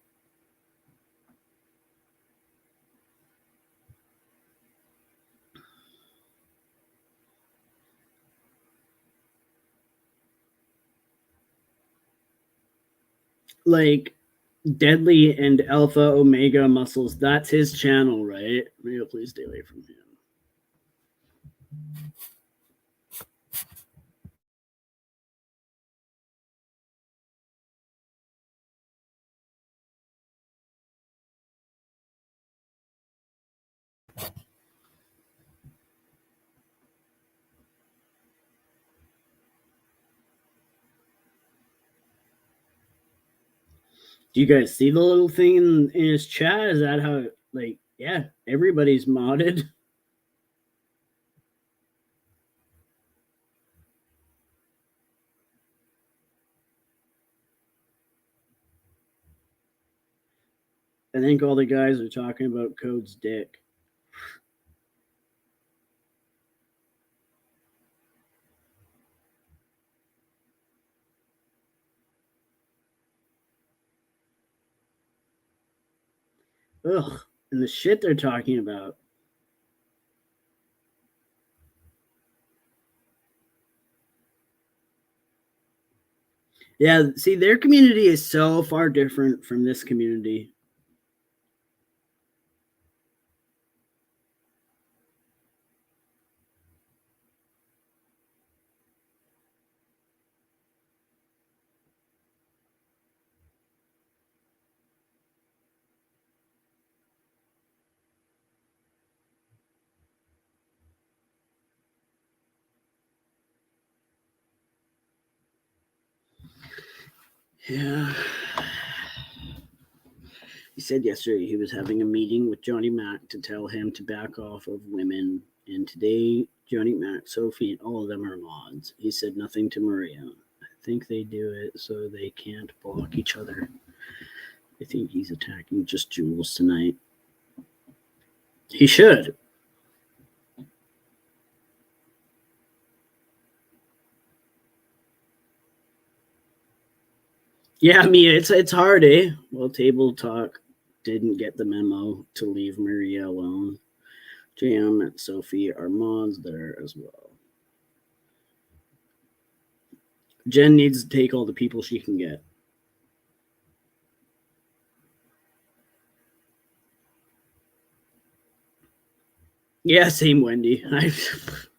like Deadly and Alpha Omega Muscles. That's his channel, right? Maybe please stay away from him. Do you guys see the little thing in his chat? Is that how, like, yeah, everybody's modded? I think all the guys are talking about Code's dick. Ugh, and the shit they're talking about. Yeah, see, their community is so far different from this community. Yeah. He said yesterday he was having a meeting with Johnny Mac to tell him to back off of women. And today, Johnny Mac, Sophie, and all of them are mods. He said nothing to Maria. I think they do it so they can't block each other. I think he's attacking just Juelz tonight. He should. Yeah, I mean, it's hard, eh? Well, Table Talk didn't get the memo to leave Maria alone. JM and Sophie are mods there as well. Jen needs to take all the people she can get. Yeah, same Wendy. It's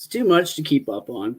too much to keep up on.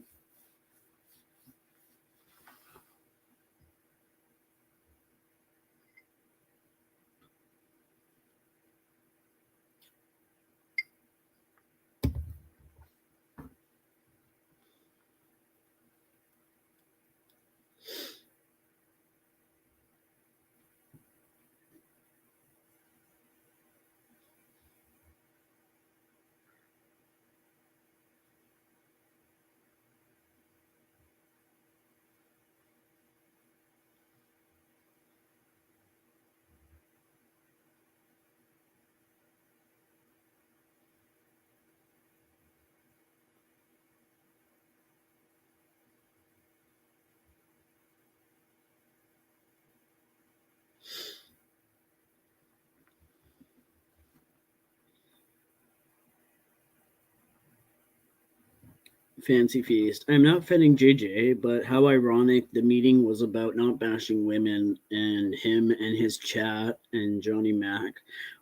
Fancy Feast. I'm not fetting JJ, but how ironic the meeting was about not bashing women, and him and his chat and Johnny Mac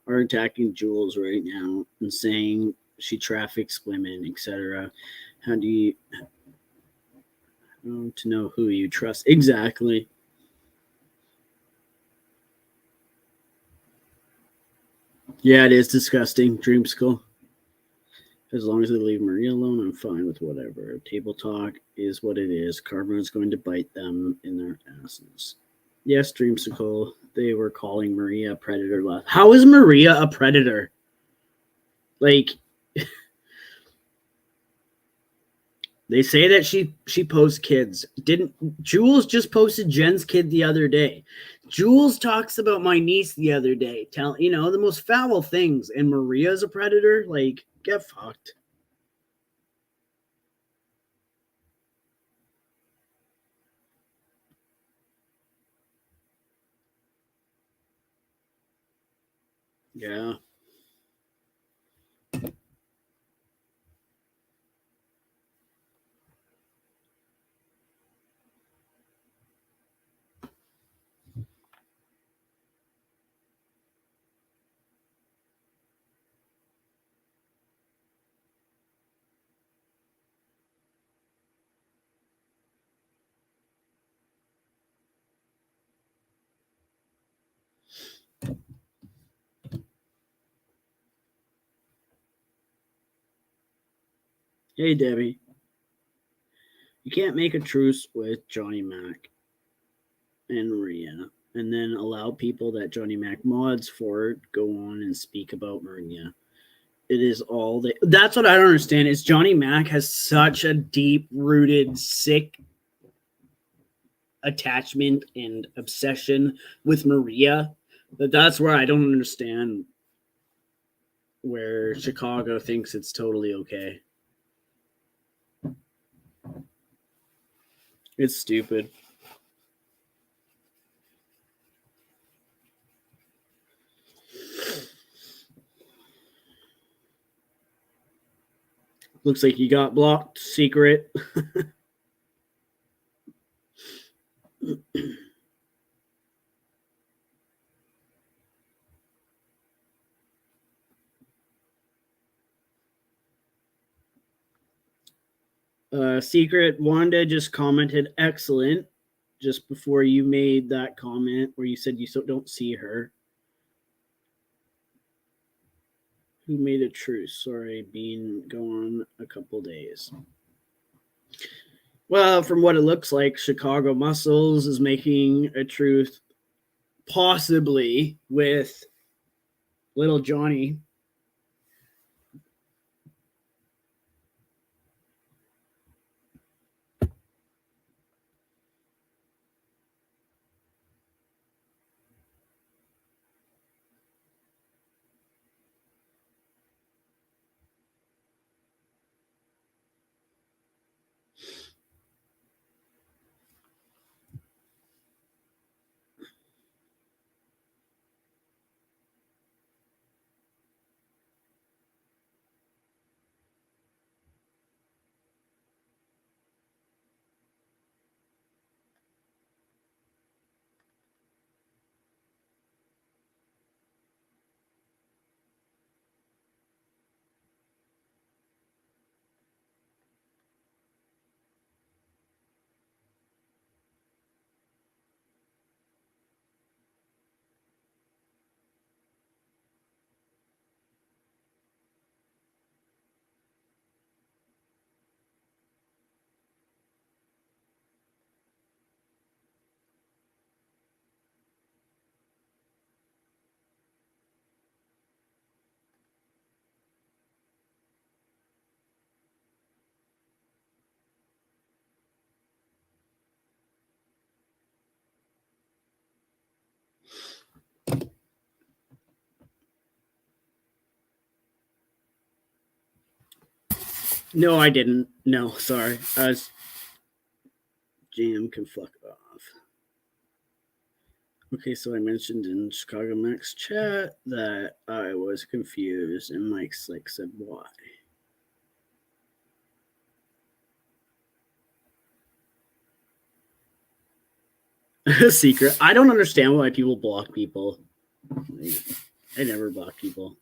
are attacking Juelz right now and saying she traffics women, etc. How do you to know who you trust? Exactly. Yeah, it is disgusting. Dreamsicle. As long as they leave Maria alone, I'm fine with whatever. Table talk is what it is. Karma is going to bite them in their asses. Yes, Dreamsicle. They were calling Maria a predator last. How is Maria a predator? Like, they say that she posts kids. Didn't Juelz just posted Jen's kid the other day? Juelz talks about my niece the other day. Tell the most foul things, and Maria's a predator. Like, get fucked. Yeah. Hey, Debbie. You can't make a truce with Johnny Mac and Maria and then allow people that Johnny Mac mods for go on and speak about Maria. It is all that's what I don't understand is Johnny Mac has such a deep rooted sick attachment and obsession with Maria that's where I don't understand where Chicago thinks it's totally okay. It's stupid. Looks like you got blocked. Secret. Secret. Wanda just commented excellent just before you made that comment where you said you don't see her. Who made a truce? Sorry, been gone a couple days. Well, from what it looks like, Chicago Muscles is making a truce possibly with Little Johnny. No, I didn't. No, sorry. I was Jam can fuck off. Okay, so I mentioned in Chicago Max chat that I was confused, and Mike's like said why. Secret. I don't understand why people block people. I never block people.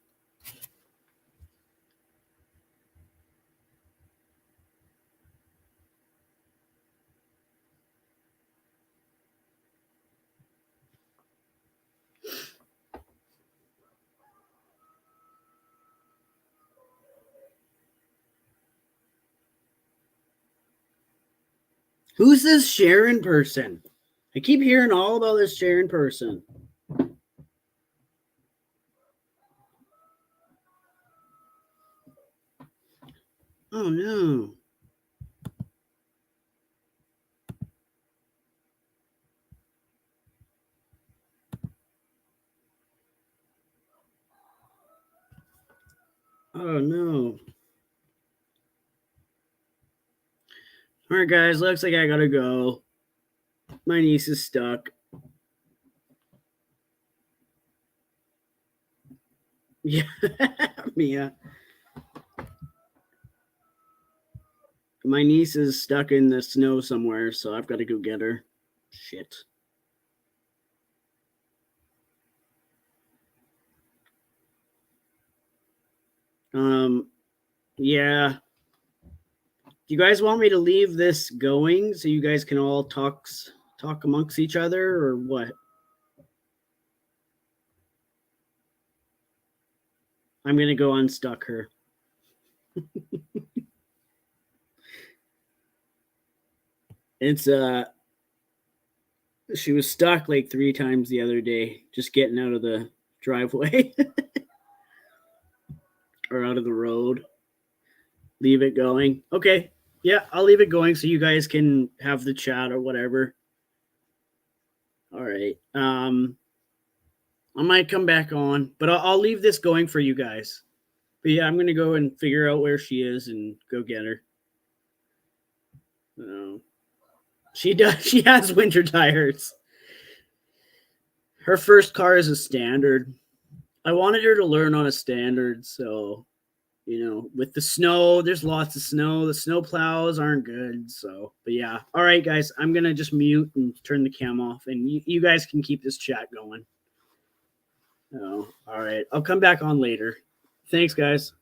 Who's this Sharon person? I keep hearing all about this Sharon person. Oh no. Oh no. All right, guys. Looks like I gotta go. My niece is stuck. Yeah, Mia. My niece is stuck in the snow somewhere, so I've got to go get her. Shit. Yeah. Do you guys want me to leave this going so you guys can all talk amongst each other, or what? I'm gonna go unstuck her. It's she was stuck like 3 times the other day, just getting out of the driveway or out of the road. Leave it going. Okay. Yeah, I'll leave it going so you guys can have the chat or whatever. All right. I might come back on, but I'll leave this going for you guys. But yeah, I'm going to go and figure out where she is and go get her. She does. She has winter tires. Her first car is a standard. I wanted her to learn on a standard, so with the snow, there's lots of snow. The snow plows aren't good, so. But yeah, all right, guys, I'm gonna just mute and turn the cam off, and you guys can keep this chat going. Oh, all right, I'll come back on later. Thanks, guys.